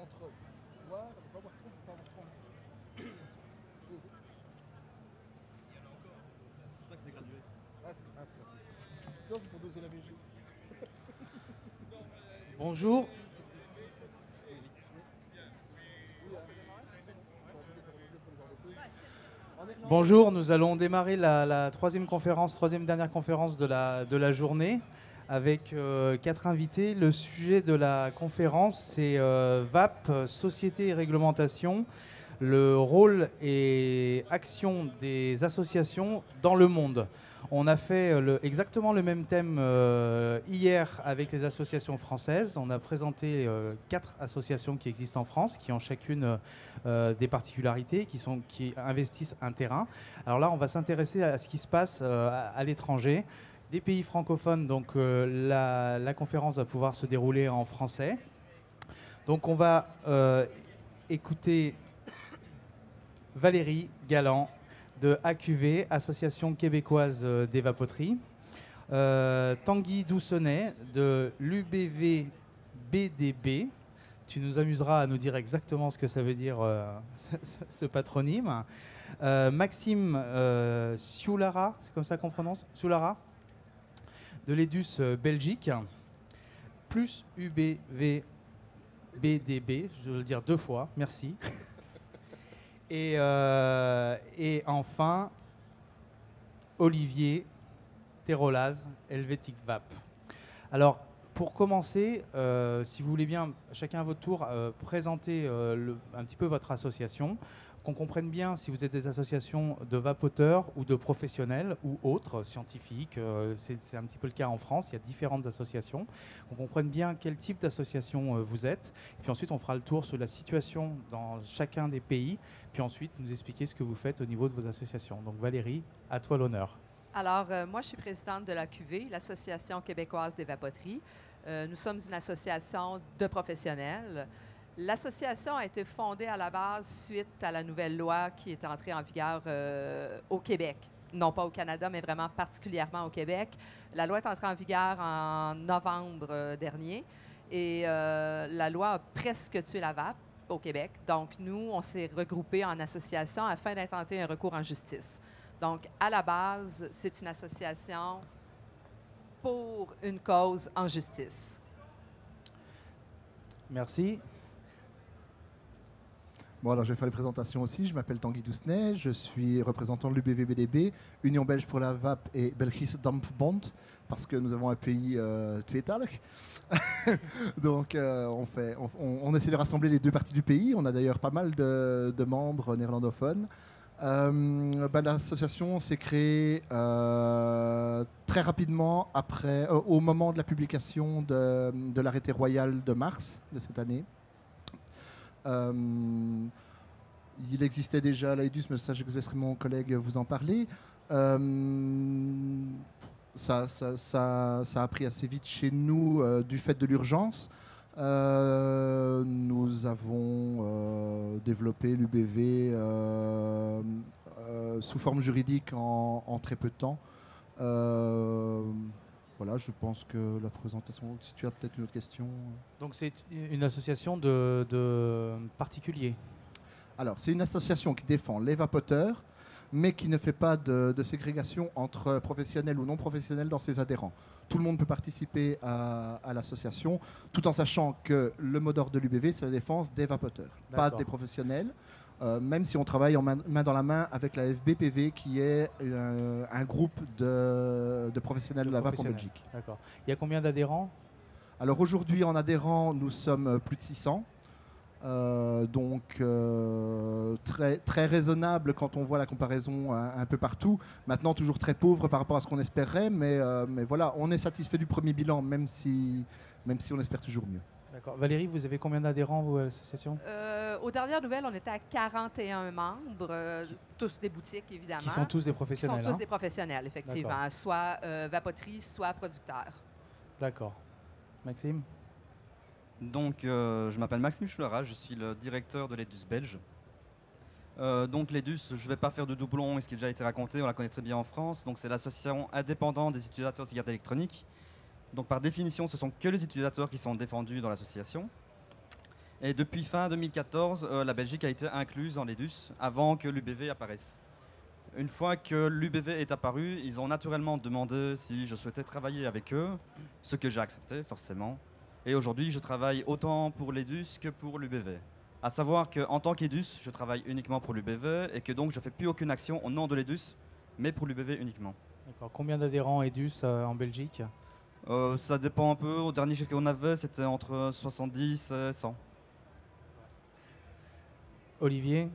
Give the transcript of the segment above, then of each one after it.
entre boire, ne pas boire trop, ne pas boire trop. C'est pour ça que c'est gradué. C'est gratuit. Non, c'est pour doser la VG. Bonjour. Bonjour, nous allons démarrer la troisième dernière conférence de la journée avec 4 invités. Le sujet de la conférence, c'est VAP, Société et Réglementation, le rôle et action des associations dans le monde. On a fait exactement le même thème hier avec les associations françaises. On a présenté 4 associations qui existent en France, qui ont chacune des particularités, qui investissent un terrain. Alors là, on va s'intéresser à ce qui se passe à l'étranger, des pays francophones. Donc la conférence va pouvoir se dérouler en français. Donc on va écouter Valérie Galland de AQV, Association québécoise d'évapoterie, Tanguy Doucenay de l'UBV-BDB. Tu nous amuseras à nous dire exactement ce que ça veut dire ce patronyme. Maxime Sioulara, c'est comme ça qu'on prononce, Sioulara, de l'EDUS Belgique, plus UBV-BDB, je dois le dire 2 fois, merci. Et enfin, Olivier Terolaz, Helvetic VAP. Alors, pour commencer, si vous voulez bien, chacun à votre tour, présenter un petit peu votre association, qu'on comprenne bien si vous êtes des associations de vapoteurs ou de professionnels ou autres, scientifiques. C'est un petit peu le cas en France, il y a différentes associations. Qu'on comprenne bien quel type d'association vous êtes. Et puis ensuite, on fera le tour sur la situation dans chacun des pays. Puis ensuite, nous expliquer ce que vous faites au niveau de vos associations. Donc Valérie, à toi l'honneur. Alors, moi, je suis présidente de l'AQV, l'Association québécoise des vapoteries. Nous sommes une association de professionnels. L'association a été fondée à la base suite à la nouvelle loi qui est entrée en vigueur au Québec. Non pas au Canada, mais vraiment particulièrement au Québec. La loi est entrée en vigueur en novembre dernier et la loi a presque tué la vape au Québec. Donc, nous, on s'est regroupés en association afin d'intenter un recours en justice. Donc, à la base, c'est une association pour une cause en justice. Merci. Bon, alors je vais faire les présentations aussi. Je m'appelle Tanguy Doucenay, je suis représentant de l'UBV-BDB, Union belge pour la vape et Belgische Dampfbond, parce que nous avons un pays tweetalig. Donc on essaie de rassembler les 2 parties du pays. On a d'ailleurs pas mal de membres néerlandophones. L'association s'est créée très rapidement au moment de la publication de l'arrêté royal de mars de cette année. Il existait déjà l'AEDUS, mais ça, je laisserai mon collègue vous en parler. Ça a pris assez vite chez nous du fait de l'urgence. Nous avons développé l'UBV sous forme juridique en très peu de temps. Voilà, je pense que la présentation, si tu as peut-être une autre question. Donc c'est une association de particuliers. Alors, c'est une association qui défend les vapoteurs, mais qui ne fait pas de ségrégation entre professionnels ou non professionnels dans ses adhérents. Tout le monde peut participer à l'association, tout en sachant que le mot d'ordre de l'UBV, c'est la défense des vapoteurs, pas des professionnels. Même si on travaille en main dans la main avec la FBPV, qui est un groupe de professionnels de la vape en Belgique. D'accord. Il y a combien d'adhérents? Alors aujourd'hui, en adhérents, nous sommes plus de 600. Donc très, très raisonnable quand on voit la comparaison un peu partout. Maintenant, toujours très pauvre par rapport à ce qu'on espérait, mais voilà, on est satisfait du premier bilan, même si on espère toujours mieux. D'accord. Valérie, vous avez combien d'adhérents, vous, à l'association? Aux dernières nouvelles, on était à 41 membres, tous des boutiques, évidemment. Qui sont tous des professionnels. Qui sont tous des professionnels, effectivement. Soit vapoterie, soit producteurs. D'accord. Maxime? Donc, je m'appelle Maxime Choulara, je suis le directeur de l'EDUS belge. Donc, l'EDUS, je ne vais pas faire de doublon, ce qui a déjà été raconté, on la connaît très bien en France. Donc, c'est l'association indépendante des utilisateurs de cigarettes électroniques. Donc, par définition, ce sont que les utilisateurs qui sont défendus dans l'association. Et depuis fin 2014, la Belgique a été incluse dans l'EDUS avant que l'UBV apparaisse. Une fois que l'UBV est apparu, ils ont naturellement demandé si je souhaitais travailler avec eux, ce que j'ai accepté forcément. Et aujourd'hui, je travaille autant pour l'EDUS que pour l'UBV. À savoir qu'en tant qu'EDUS, je travaille uniquement pour l'UBV et que donc je ne fais plus aucune action au nom de l'EDUS, mais pour l'UBV uniquement. D'accord. Combien d'adhérents EDUS en Belgique? Ça dépend un peu. Au dernier chiffre qu'on avait, c'était entre 70 et 100. Olivier?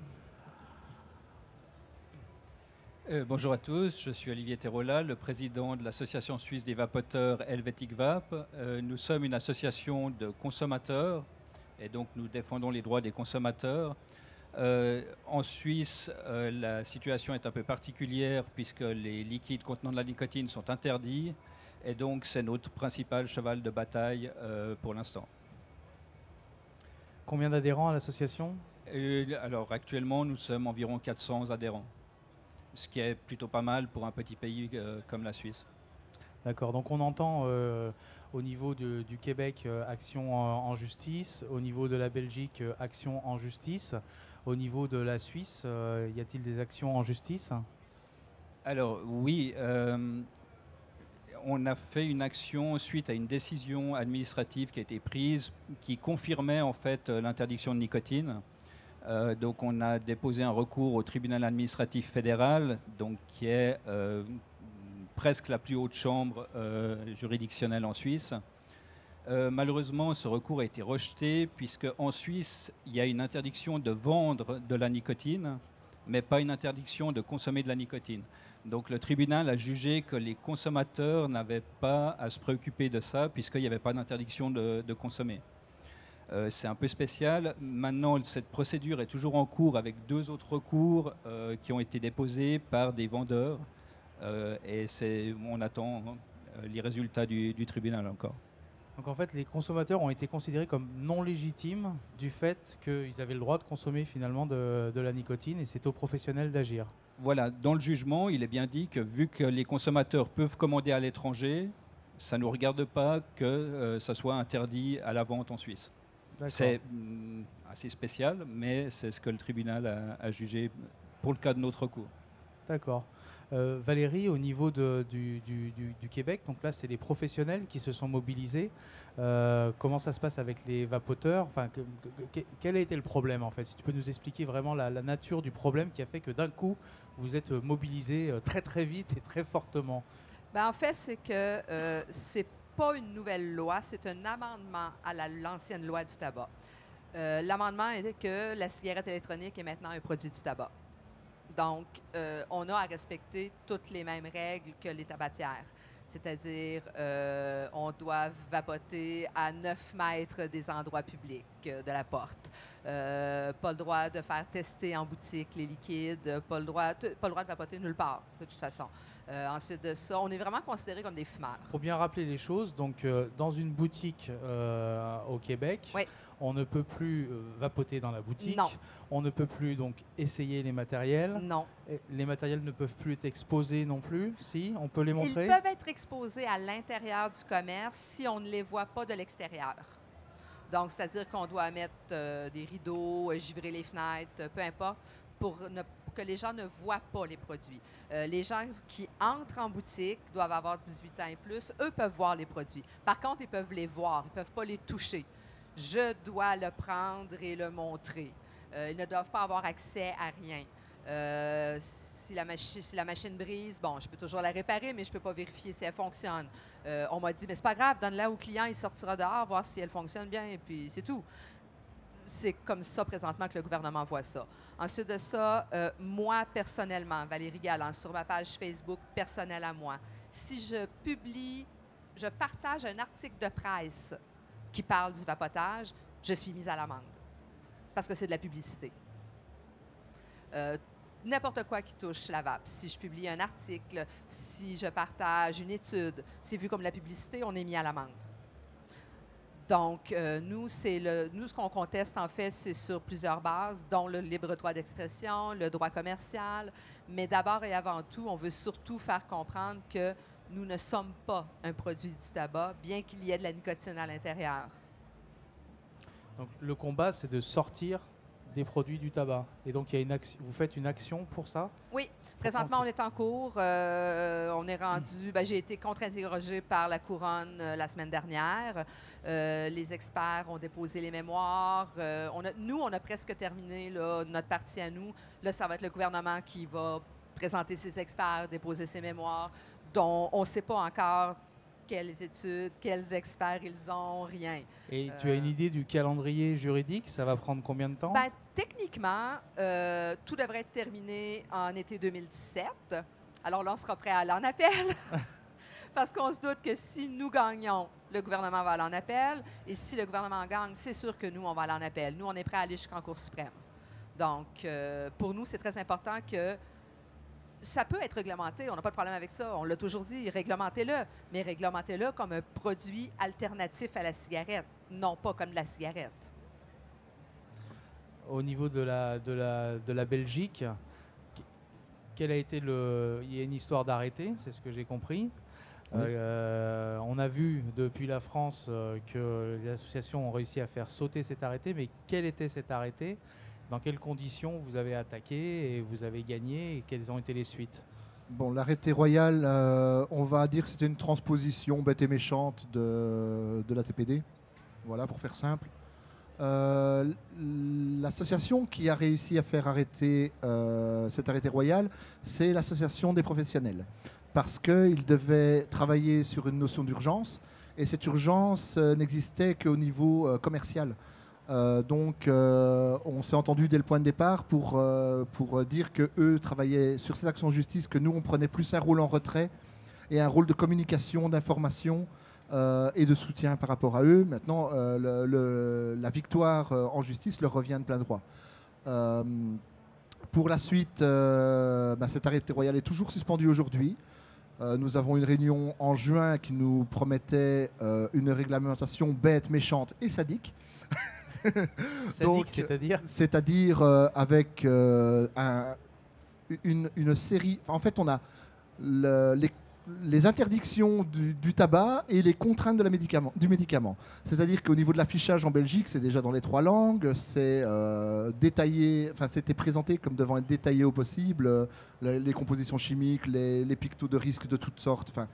Bonjour à tous, je suis Olivier Terola, le président de l'association suisse des vapoteurs Helvetic Vap. Nous sommes une association de consommateurs et donc nous défendons les droits des consommateurs. En Suisse, la situation est un peu particulière puisque les liquides contenant de la nicotine sont interdits et donc c'est notre principal cheval de bataille pour l'instant. Combien d'adhérents à l'association? Alors actuellement, nous sommes environ 400 adhérents, ce qui est plutôt pas mal pour un petit pays comme la Suisse. D'accord, donc on entend au niveau du Québec action en justice, au niveau de la Belgique action en justice, au niveau de la Suisse, y a-t-il des actions en justice? Alors oui, on a fait une action suite à une décision administrative qui a été prise qui confirmait en fait l'interdiction de nicotine. Donc on a déposé un recours au tribunal administratif fédéral, donc qui est presque la plus haute chambre juridictionnelle en Suisse. Malheureusement, ce recours a été rejeté puisque en Suisse, il y a une interdiction de vendre de la nicotine, mais pas une interdiction de consommer de la nicotine. Donc le tribunal a jugé que les consommateurs n'avaient pas à se préoccuper de ça puisqu'il n'y avait pas d'interdiction de consommer. C'est un peu spécial. Maintenant, cette procédure est toujours en cours avec 2 autres recours qui ont été déposés par des vendeurs. Et on attend les résultats du tribunal encore. Donc en fait, les consommateurs ont été considérés comme non légitimes du fait qu'ils avaient le droit de consommer finalement de la nicotine et c'est aux professionnels d'agir. Voilà, dans le jugement, il est bien dit que vu que les consommateurs peuvent commander à l'étranger, ça ne nous regarde pas que ça soit interdit à la vente en Suisse. C'est assez spécial, mais c'est ce que le tribunal a jugé pour le cas de notre recours. D'accord. Valérie, au niveau du Québec, donc là c'est les professionnels qui se sont mobilisés. Comment ça se passe avec les vapoteurs? Enfin, quel a été le problème en fait? Si tu peux nous expliquer vraiment la nature du problème qui a fait que d'un coup vous êtes mobilisés très très vite et très fortement. Ben, en fait, c'est que c'est pas une nouvelle loi, c'est un amendement à l'ancienne loi du tabac. L'amendement est que la cigarette électronique est maintenant un produit du tabac. Donc, on a à respecter toutes les mêmes règles que les tabatières. C'est-à-dire, on doit vapoter à 9 mètres des endroits publics de la porte. Pas le droit de faire tester en boutique les liquides, pas le droit de vapoter nulle part, de toute façon. Ensuite de ça, on est vraiment considérés comme des fumeurs. Pour bien rappeler les choses, donc dans une boutique au Québec, oui. On ne peut plus vapoter dans la boutique. Non. On ne peut plus donc essayer les matériels. Non. Les matériels ne peuvent plus être exposés non plus. Si, on peut les montrer. Ils peuvent être exposés à l'intérieur du commerce si on ne les voit pas de l'extérieur. Donc, c'est-à-dire qu'on doit mettre des rideaux, givrer les fenêtres, peu importe, pour que les gens ne voient pas les produits. Les gens qui entrent en boutique doivent avoir 18 ans et plus. Eux peuvent voir les produits. Par contre, ils peuvent les voir. Ils ne peuvent pas les toucher. Je dois le prendre et le montrer. Ils ne doivent pas avoir accès à rien. Si la machine brise, bon, je peux toujours la réparer, mais je ne peux pas vérifier si elle fonctionne. On m'a dit, mais c'est pas grave, donne-la au client, il sortira dehors, voir si elle fonctionne bien, et puis c'est tout. C'est comme ça présentement que le gouvernement voit ça. Ensuite de ça, moi personnellement, Valérie Galland, sur ma page Facebook personnelle à moi, si je partage un article de presse qui parle du vapotage, je suis mise à l'amende parce que c'est de la publicité. N'importe quoi qui touche la vape. Si je publie un article, si je partage une étude, c'est vu comme de la publicité, on est mis à l'amende. Donc, nous, ce qu'on conteste, en fait, c'est sur plusieurs bases, dont le libre droit d'expression, le droit commercial. Mais d'abord et avant tout, on veut surtout faire comprendre que nous ne sommes pas un produit du tabac, bien qu'il y ait de la nicotine à l'intérieur. Donc le combat, c'est de sortir des produits du tabac. Et donc vous faites une action pour ça? Oui. Présentement, on est en cours. On est rendu. J'ai été contre-interrogée par la Couronne la semaine dernière. Les experts ont déposé les mémoires. Nous, on a presque terminé là, notre partie à nous. Là, ça va être le gouvernement qui va présenter ses experts, déposer ses mémoires, dont on ne sait pas encore quelles études, quels experts ils ont, rien. Et tu as une idée du calendrier juridique? Ça va prendre combien de temps? Techniquement, tout devrait être terminé en été 2017. Alors là, on sera prêt à aller en appel. Parce qu'on se doute que si nous gagnons, le gouvernement va aller en appel. Et si le gouvernement gagne, c'est sûr que nous, on va aller en appel. Nous, on est prêt à aller jusqu'en Cour suprême. Donc, pour nous, c'est très important que ça peut être réglementé. On n'a pas de problème avec ça. On l'a toujours dit, réglementez-le. Mais réglementez-le comme un produit alternatif à la cigarette, non pas comme la cigarette. Au niveau de la Belgique, quel a été il y a une histoire d'arrêté, c'est ce que j'ai compris. Oui. On a vu depuis la France que les associations ont réussi à faire sauter cet arrêté, mais quel était cet arrêté? Dans quelles conditions vous avez attaqué et vous avez gagné et quelles ont été les suites? Bon, l'arrêté royal, on va dire que c'était une transposition bête et méchante de la TPD, voilà, pour faire simple. L'association qui a réussi à faire arrêter cet arrêté royal, c'est l'association des professionnels. Parce qu'ils devaient travailler sur une notion d'urgence, et cette urgence n'existait qu'au niveau commercial. Donc on s'est entendu dès le point de départ pour dire qu'eux travaillaient sur ces actions de justice, que nous on prenait plus un rôle en retrait et un rôle de communication, d'information et de soutien par rapport à eux. Maintenant, la victoire en justice leur revient de plein droit. Pour la suite, cet arrêté royal est toujours suspendu aujourd'hui. Nous avons une réunion en juin qui nous promettait une réglementation bête, méchante et sadique. C'est-à-dire avec une série. En fait, on a les interdictions du tabac et les contraintes du médicament. C'est-à-dire qu'au niveau de l'affichage en Belgique, c'est déjà dans les 3 langues, c'est détaillé, enfin c'était présenté comme devant être détaillé au possible, les compositions chimiques, les pictos de risque de toutes sortes, enfin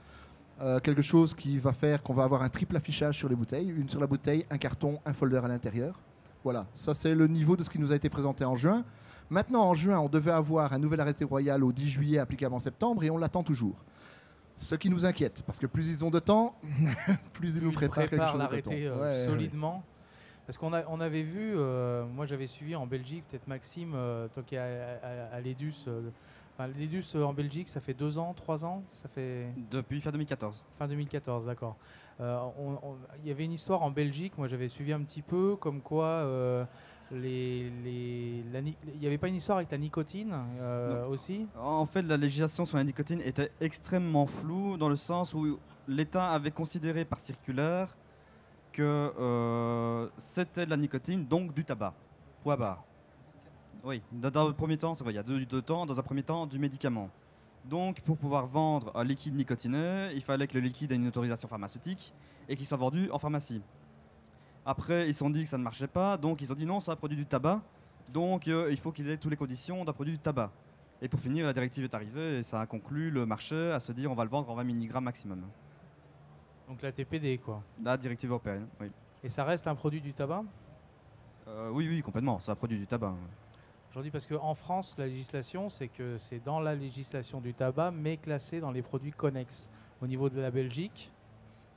quelque chose qui va faire qu'on va avoir un triple affichage sur les bouteilles, une sur la bouteille, un carton, un folder à l'intérieur. Voilà, ça c'est le niveau de ce qui nous a été présenté en juin. Maintenant en juin, on devait avoir un nouvel arrêté royal au 10 juillet applicable en septembre et on l'attend toujours. Ce qui nous inquiète, parce que plus ils ont de temps, plus ils nous préparent quelque chose de temps. Solidement. Parce qu'on avait vu, moi j'avais suivi en Belgique, peut-être Maxime, toi qui es à l'EDUS. L'EDUS en Belgique, ça fait 2 ans, 3 ans ça fait... Depuis fin 2014. Fin 2014, d'accord. Il y avait une histoire en Belgique, moi j'avais suivi un petit peu, comme quoi il n'y avait pas une histoire avec la nicotine aussi? En fait, la législation sur la nicotine était extrêmement floue dans le sens où l'État avait considéré par circulaire que c'était de la nicotine, donc du tabac. Point barre. Oui, dans le premier temps, c'est vrai, il y a deux temps. Dans un premier temps, du médicament. Donc, pour pouvoir vendre un liquide nicotineux, il fallait que le liquide ait une autorisation pharmaceutique et qu'il soit vendu en pharmacie. Après, ils se sont dit que ça ne marchait pas, donc ils ont dit non, c'est un produit du tabac, donc il faut qu'il ait toutes les conditions d'un produit du tabac. Et pour finir, la directive est arrivée et ça a conclu le marché à se dire on va le vendre en 20 mg maximum. Donc la TPD, quoi. La directive européenne, oui. Et ça reste un produit du tabac? Oui, complètement, c'est un produit du tabac. Je dis parce qu'en France, la législation, c'est que c'est dans la législation du tabac, mais classé dans les produits connexes. Au niveau de la Belgique,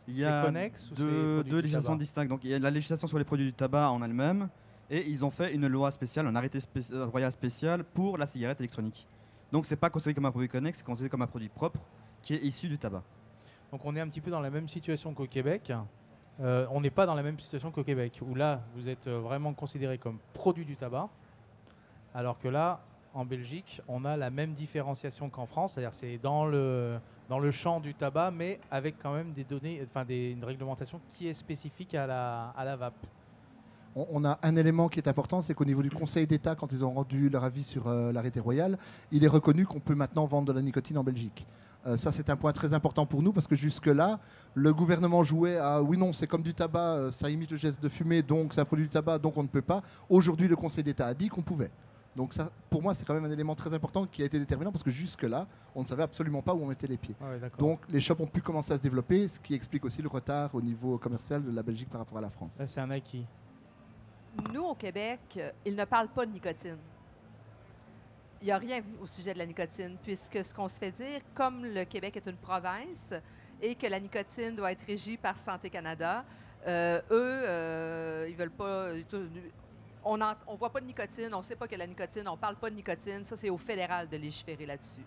il y a deux législations distinctes. Donc il y a la législation sur les produits du tabac en elle-même, et ils ont fait une loi spéciale, un arrêté royal spécial pour la cigarette électronique. Donc c'est pas considéré comme un produit connexe, c'est considéré comme un produit propre qui est issu du tabac. Donc on est un petit peu dans la même situation qu'au Québec. On n'est pas dans la même situation qu'au Québec, où là, vous êtes vraiment considéré comme produit du tabac. Alors que là, en Belgique, on a la même différenciation qu'en France, c'est-à-dire c'est dans le champ du tabac, mais avec quand même des données, enfin une réglementation qui est spécifique à la vape. On a un élément qui est important, c'est qu'au niveau du Conseil d'État, quand ils ont rendu leur avis sur l'arrêté royal, il est reconnu qu'on peut maintenant vendre de la nicotine en Belgique. Ça, c'est un point très important pour nous parce que jusque-là, le gouvernement jouait à oui, non, c'est comme du tabac, ça imite le geste de fumée, donc c'est un produit du tabac, donc on ne peut pas. Aujourd'hui, le Conseil d'État a dit qu'on pouvait. Donc ça, pour moi, c'est quand même un élément très important qui a été déterminant parce que jusque-là, on ne savait absolument pas où on mettait les pieds. Ah ouais, d'accord. Donc les shops ont pu commencer à se développer, ce qui explique aussi le retard au niveau commercial de la Belgique par rapport à la France. Là, c'est un acquis. Nous, au Québec, ils ne parlent pas de nicotine. Il n'y a rien au sujet de la nicotine, puisque ce qu'on se fait dire, comme le Québec est une province et que la nicotine doit être régie par Santé Canada, ils veulent pas... On ne voit pas de nicotine, on ne sait pas que la nicotine, on ne parle pas de nicotine. Ça, c'est au fédéral de légiférer là-dessus.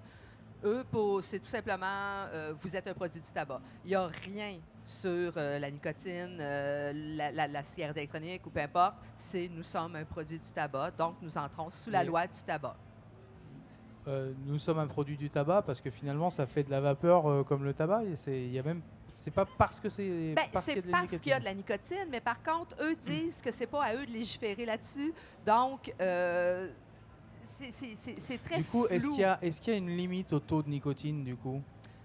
Eux, c'est tout simplement, vous êtes un produit du tabac. Il n'y a rien sur la nicotine, la cigarette électronique ou peu importe. Nous sommes un produit du tabac, donc nous entrons sous la loi du tabac. Nous sommes un produit du tabac parce que finalement, ça fait de la vapeur comme le tabac. C'est pas parce que c'est c'est parce qu'il y a de la nicotine, mais par contre, eux disent que c'est pas à eux de légiférer là-dessus. Donc, c'est très Du coup, flou. est-ce qu'il y a une limite au taux de nicotine, du coup?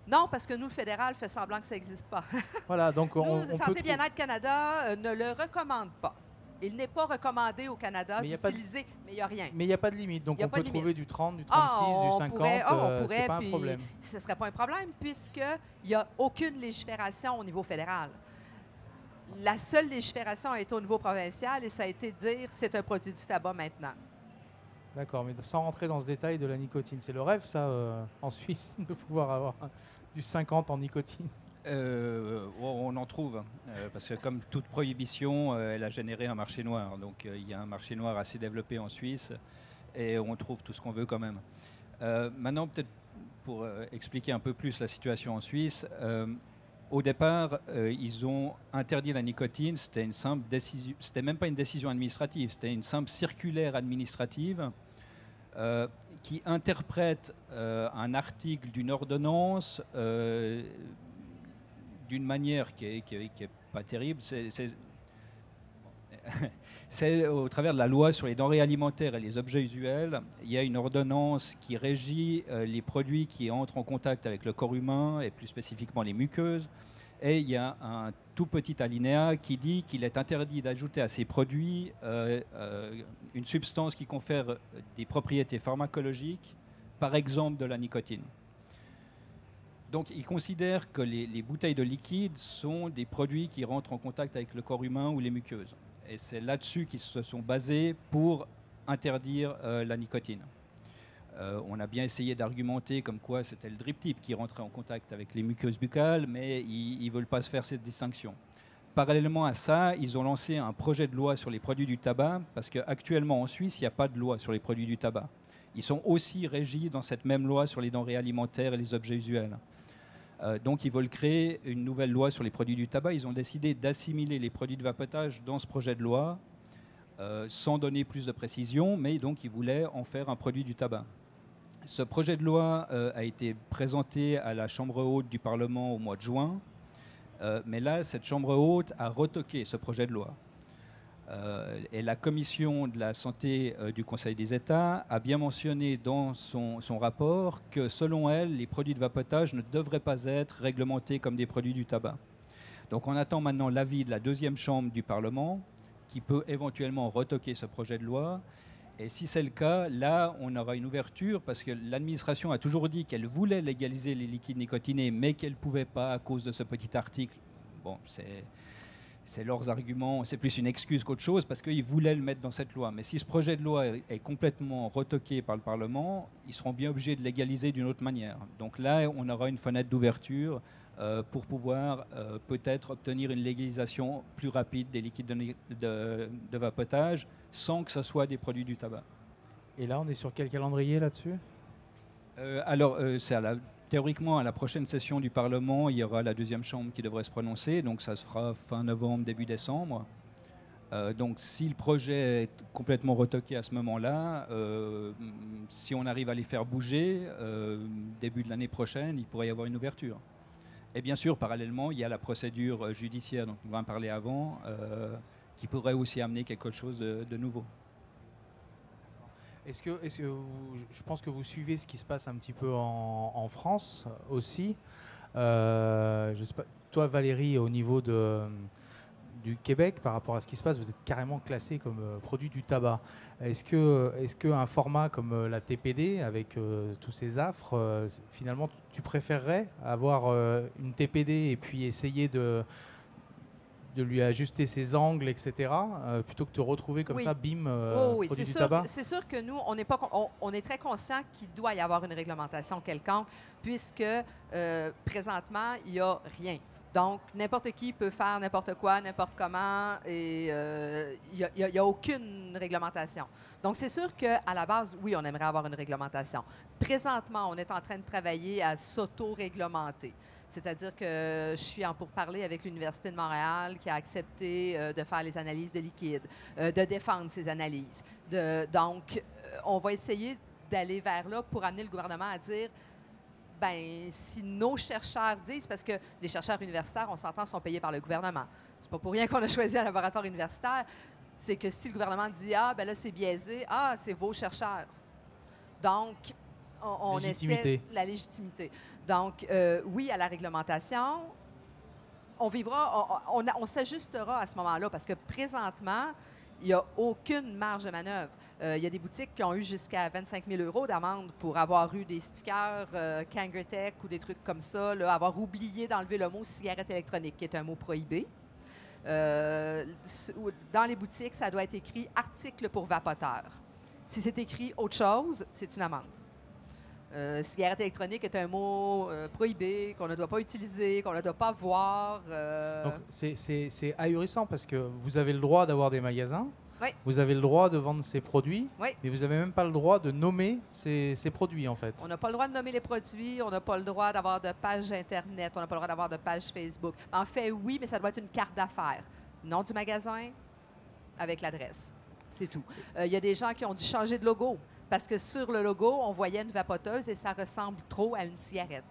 Non, parce que nous, le fédéral fait semblant que ça n'existe pas. Voilà, donc on Santé peut Bien-être Canada ne le recommande pas. Il n'est pas recommandé au Canada d'utiliser, mais il n'y a rien. Mais il n'y a pas de limite, donc on peut trouver du 30, du 36, du 50, on pourrait, c'est pas un problème. Ce ne serait pas un problème puisqu'il n'y a aucune légifération au niveau fédéral. La seule légifération a été au niveau provincial et ça a été de dire c'est un produit du tabac maintenant. D'accord, mais sans rentrer dans ce détail de la nicotine. C'est le rêve, ça, en Suisse, de pouvoir avoir du 50 en nicotine. On en trouve, parce que comme toute prohibition, elle a généré un marché noir. Donc il y a un marché noir assez développé en Suisse et on trouve tout ce qu'on veut quand même. Maintenant, peut-être pour expliquer un peu plus la situation en Suisse, au départ, ils ont interdit la nicotine. C'était une simple décision, c'était même pas une décision administrative, c'était une simple circulaire administrative qui interprète un article d'une ordonnance d'une manière qui est pas terrible. C'est au travers de la loi sur les denrées alimentaires et les objets usuels. Il y a une ordonnance qui régit les produits qui entrent en contact avec le corps humain et plus spécifiquement les muqueuses. Et il y a un tout petit alinéa qui dit qu'il est interdit d'ajouter à ces produits une substance qui confère des propriétés pharmacologiques, par exemple de la nicotine. Donc, ils considèrent que les bouteilles de liquide sont des produits qui rentrent en contact avec le corps humain ou les muqueuses. Et c'est là-dessus qu'ils se sont basés pour interdire la nicotine. On a bien essayé d'argumenter comme quoi c'était le drip tip qui rentrait en contact avec les muqueuses buccales, mais ils ne veulent pas se faire cette distinction. Parallèlement à ça, ils ont lancé un projet de loi sur les produits du tabac, parce qu'actuellement en Suisse, il n'y a pas de loi sur les produits du tabac. Ils sont aussi régis dans cette même loi sur les denrées alimentaires et les objets usuels. Donc ils veulent créer une nouvelle loi sur les produits du tabac. Ils ont décidé d'assimiler les produits de vapotage dans ce projet de loi, sans donner plus de précision, mais donc ils voulaient en faire un produit du tabac. Ce projet de loi a été présenté à la Chambre haute du Parlement au mois de juin, mais là, cette Chambre haute a retoqué ce projet de loi. Et la Commission de la santé du Conseil des États a bien mentionné dans son rapport que, selon elle, les produits de vapotage ne devraient pas être réglementés comme des produits du tabac. Donc on attend maintenant l'avis de la deuxième chambre du Parlement, qui peut éventuellement retoquer ce projet de loi. Et si c'est le cas, là, on aura une ouverture, parce que l'administration a toujours dit qu'elle voulait légaliser les liquides nicotinés, mais qu'elle ne pouvait pas à cause de ce petit article. Bon, c'est leurs arguments, c'est plus une excuse qu'autre chose, parce qu'ils voulaient le mettre dans cette loi. Mais si ce projet de loi est complètement retoqué par le Parlement, ils seront bien obligés de légaliser d'une autre manière. Donc là, on aura une fenêtre d'ouverture pour pouvoir peut-être obtenir une légalisation plus rapide des liquides de vapotage, sans que ce soit des produits du tabac. Et là, on est sur quel calendrier là-dessus? C'est théoriquement, à la prochaine session du Parlement, il y aura la deuxième chambre qui devrait se prononcer, donc ça se fera fin novembre, début décembre. Donc si le projet est complètement retoqué à ce moment-là, si on arrive à les faire bouger, début de l'année prochaine, il pourrait y avoir une ouverture. Et bien sûr, parallèlement, il y a la procédure judiciaire dont on va en parler avant, qui pourrait aussi amener quelque chose de nouveau. Je pense que vous suivez ce qui se passe un petit peu en France aussi. Je sais pas, toi, Valérie, au niveau du Québec, par rapport à ce qui se passe, vous êtes carrément classé comme produit du tabac. Est-ce qu'un format comme la TPD, avec tous ces affres, finalement, tu préférerais avoir une TPD et puis essayer de lui ajuster ses angles, etc., plutôt que de te retrouver comme ça, bim, oui, produit du tabac? C'est sûr que nous, on est très conscient qu'il doit y avoir une réglementation quelconque, puisque présentement, il n'y a rien. Donc, n'importe qui peut faire n'importe quoi, n'importe comment, et il n'y a aucune réglementation. Donc, c'est sûr qu'à la base, oui, on aimerait avoir une réglementation. Présentement, on est en train de travailler à s'auto-réglementer. C'est-à-dire que je suis en pourparlers avec l'Université de Montréal qui a accepté de faire les analyses de liquide, de défendre ces analyses. Donc, on va essayer d'aller vers là pour amener le gouvernement à dire, ben si nos chercheurs disent, parce que les chercheurs universitaires, on s'entend, sont payés par le gouvernement. C'est pas pour rien qu'on a choisi un laboratoire universitaire. C'est que si le gouvernement dit, ah, ben là, c'est biaisé, ah, c'est vos chercheurs. Donc, on essaie la légitimité. Donc, oui, à la réglementation, on vivra, on s'ajustera à ce moment-là, parce que présentement, il n'y a aucune marge de manœuvre. Il y a des boutiques qui ont eu jusqu'à 25 000 € d'amende pour avoir eu des stickers Kangertech ou des trucs comme ça, là, avoir oublié d'enlever le mot cigarette électronique, qui est un mot prohibé. Dans les boutiques, ça doit être écrit « article pour vapoteur ». Si c'est écrit autre chose, c'est une amende. Cigarette électronique est un mot prohibé, qu'on ne doit pas utiliser, qu'on ne doit pas voir. Donc, c'est ahurissant parce que vous avez le droit d'avoir des magasins, oui. Vous avez le droit de vendre ces produits, oui. Mais vous n'avez même pas le droit de nommer ces produits, en fait. On n'a pas le droit de nommer les produits, on n'a pas le droit d'avoir de page Internet, on n'a pas le droit d'avoir de page Facebook. En fait, oui, mais ça doit être une carte d'affaires. Nom du magasin avec l'adresse. C'est tout. Il y a des gens qui ont dû changer de logo. Parce que sur le logo, on voyait une vapoteuse et ça ressemble trop à une cigarette.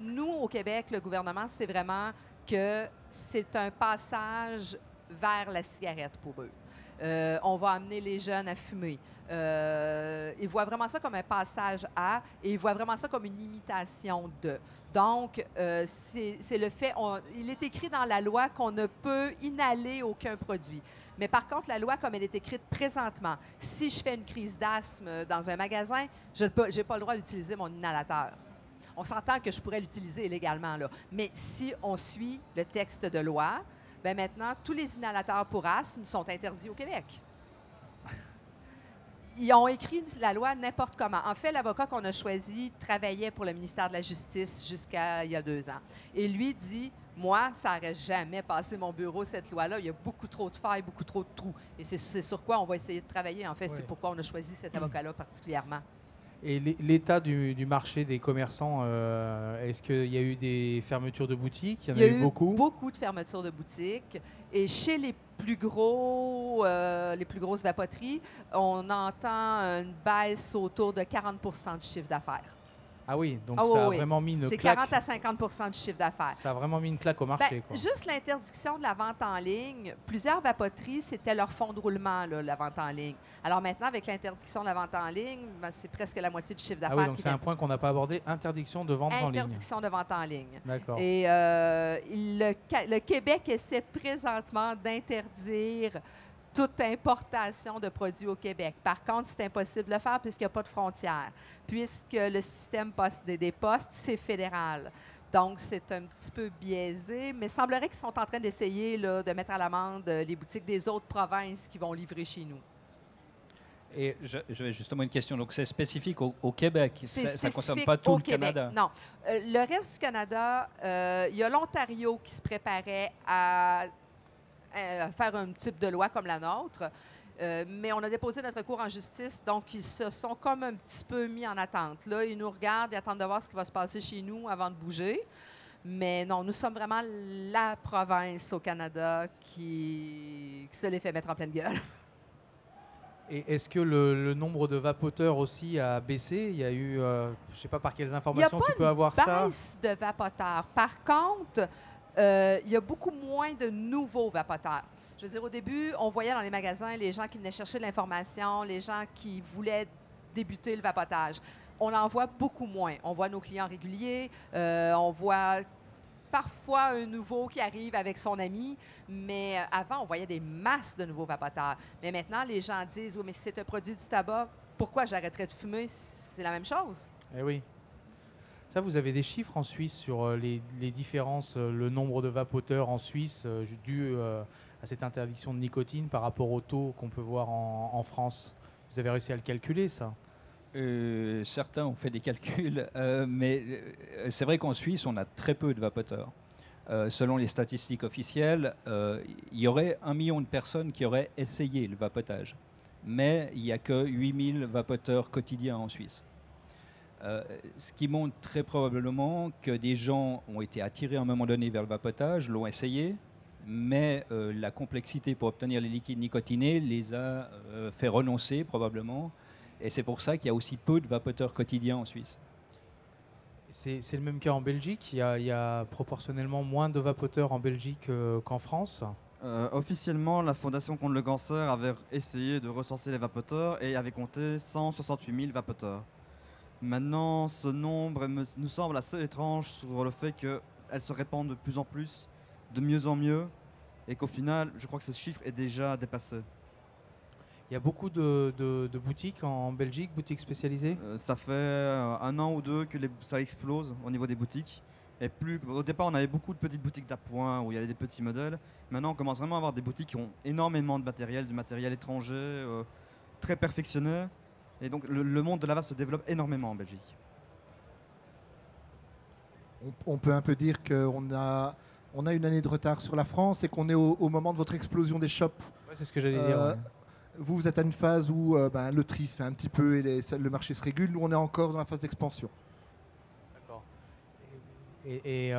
Nous, au Québec, le gouvernement, c'est vraiment que c'est un passage vers la cigarette pour eux. On va amener les jeunes à fumer. Ils voient vraiment ça comme un passage à, et ils voient vraiment ça comme une imitation de. Donc, c'est le fait, il est écrit dans la loi qu'on ne peut inhaler aucun produit. Mais par contre, la loi, comme elle est écrite présentement, si je fais une crise d'asthme dans un magasin, je n'ai pas le droit d'utiliser mon inhalateur. On s'entend que je pourrais l'utiliser illégalement, là. Mais si on suit le texte de loi, bien maintenant, tous les inhalateurs pour asthme sont interdits au Québec. Ils ont écrit la loi n'importe comment. En fait, l'avocat qu'on a choisi travaillait pour le ministère de la Justice jusqu'à il y a 2 ans. Et lui dit, moi, ça n'aurait jamais passé mon bureau, cette loi-là. Il y a beaucoup trop de failles, beaucoup trop de trous. Et c'est sur quoi on va essayer de travailler. En fait, oui. C'est pourquoi on a choisi cet avocat-là particulièrement. Et l'état du marché des commerçants, est-ce qu'il y a eu des fermetures de boutiques? Il y a eu beaucoup? Beaucoup de fermetures de boutiques. Et chez les plus grosses vapoteries, on entend une baisse autour de 40 % du chiffre d'affaires. Ah oui, donc ça a vraiment mis une claque. C'est 40 à 50 % du chiffre d'affaires. Ça a vraiment mis une claque au marché. Quoi. Juste l'interdiction de la vente en ligne, plusieurs vapoteries, c'était leur fonds de roulement, là, la vente en ligne. Alors maintenant, avec l'interdiction de la vente en ligne, ben, c'est presque la moitié du chiffre d'affaires. Ah oui, donc c'est un point qu'on n'a pas abordé, interdiction de vente en ligne. Interdiction de vente en ligne. D'accord. Et le Québec essaie présentement d'interdire toute importation de produits au Québec. Par contre, c'est impossible de le faire puisqu'il n'y a pas de frontières, puisque le système des postes, c'est fédéral. Donc, c'est un petit peu biaisé, mais il semblerait qu'ils sont en train d'essayer de mettre à l'amende les boutiques des autres provinces qui vont livrer chez nous. Et j'avais justement une question. Donc, c'est spécifique au Québec. Ça ne concerne pas tout le Canada? Non. Le reste du Canada, il y a l'Ontario qui se préparait à faire un type de loi comme la nôtre. Mais on a déposé notre recours en justice, donc ils se sont comme un petit peu mis en attente. Là, ils nous regardent et attendent de voir ce qui va se passer chez nous avant de bouger. Mais non, nous sommes vraiment la province au Canada qui se les fait mettre en pleine gueule. Et est-ce que le nombre de vapoteurs aussi a baissé? Il y a eu, je ne sais pas par quelles informations tu peux avoir ça. Il n'y a pas une baisse de vapoteurs. Par contre, il y a beaucoup moins de nouveaux vapoteurs. Je veux dire, au début, on voyait dans les magasins les gens qui venaient chercher de l'information, les gens qui voulaient débuter le vapotage. On en voit beaucoup moins. On voit nos clients réguliers, on voit parfois un nouveau qui arrive avec son ami, mais avant, on voyait des masses de nouveaux vapoteurs. Mais maintenant, les gens disent, oui, mais si c'est un produit du tabac, pourquoi j'arrêterais de fumer? C'est la même chose. Eh oui. Ça, vous avez des chiffres en Suisse sur les différences, le nombre de vapoteurs en Suisse dû à cette interdiction de nicotine par rapport au taux qu'on peut voir en France? Vous avez réussi à le calculer, ça? Certains ont fait des calculs, mais c'est vrai qu'en Suisse, on a très peu de vapoteurs. Selon les statistiques officielles, il y aurait 1 million de personnes qui auraient essayé le vapotage. Mais il n'y a que 8000 vapoteurs quotidiens en Suisse. Ce qui montre très probablement que des gens ont été attirés à un moment donné vers le vapotage, l'ont essayé, mais la complexité pour obtenir les liquides nicotinés les a fait renoncer probablement. Et c'est pour ça qu'il y a aussi peu de vapoteurs quotidiens en Suisse. C'est le même cas en Belgique. Il y a proportionnellement moins de vapoteurs en Belgique qu'en France. Officiellement, la Fondation contre le cancer avait essayé de recenser les vapoteurs et avait compté 168 000 vapoteurs. Maintenant, ce nombre nous semble assez étrange sur le fait qu'elles se répandent de plus en plus, de mieux en mieux, et qu'au final, je crois que ce chiffre est déjà dépassé. Il y a beaucoup de boutiques en Belgique, boutiques spécialisées? Ça fait 1 an ou 2 que ça explose au niveau des boutiques. Et au départ, on avait beaucoup de petites boutiques d'appoint où il y avait des petits modèles. Maintenant, on commence vraiment à avoir des boutiques qui ont énormément de matériel, du matériel étranger, très perfectionné. Et donc, le monde de la vape se développe énormément en Belgique. On peut un peu dire qu'on a une année de retard sur la France et qu'on est au moment de votre explosion des shops. Ouais, c'est ce que j'allais dire. Ouais. Vous êtes à une phase où le tri se fait un petit peu et le marché se régule. Nous, on est encore dans la phase d'expansion. D'accord. Et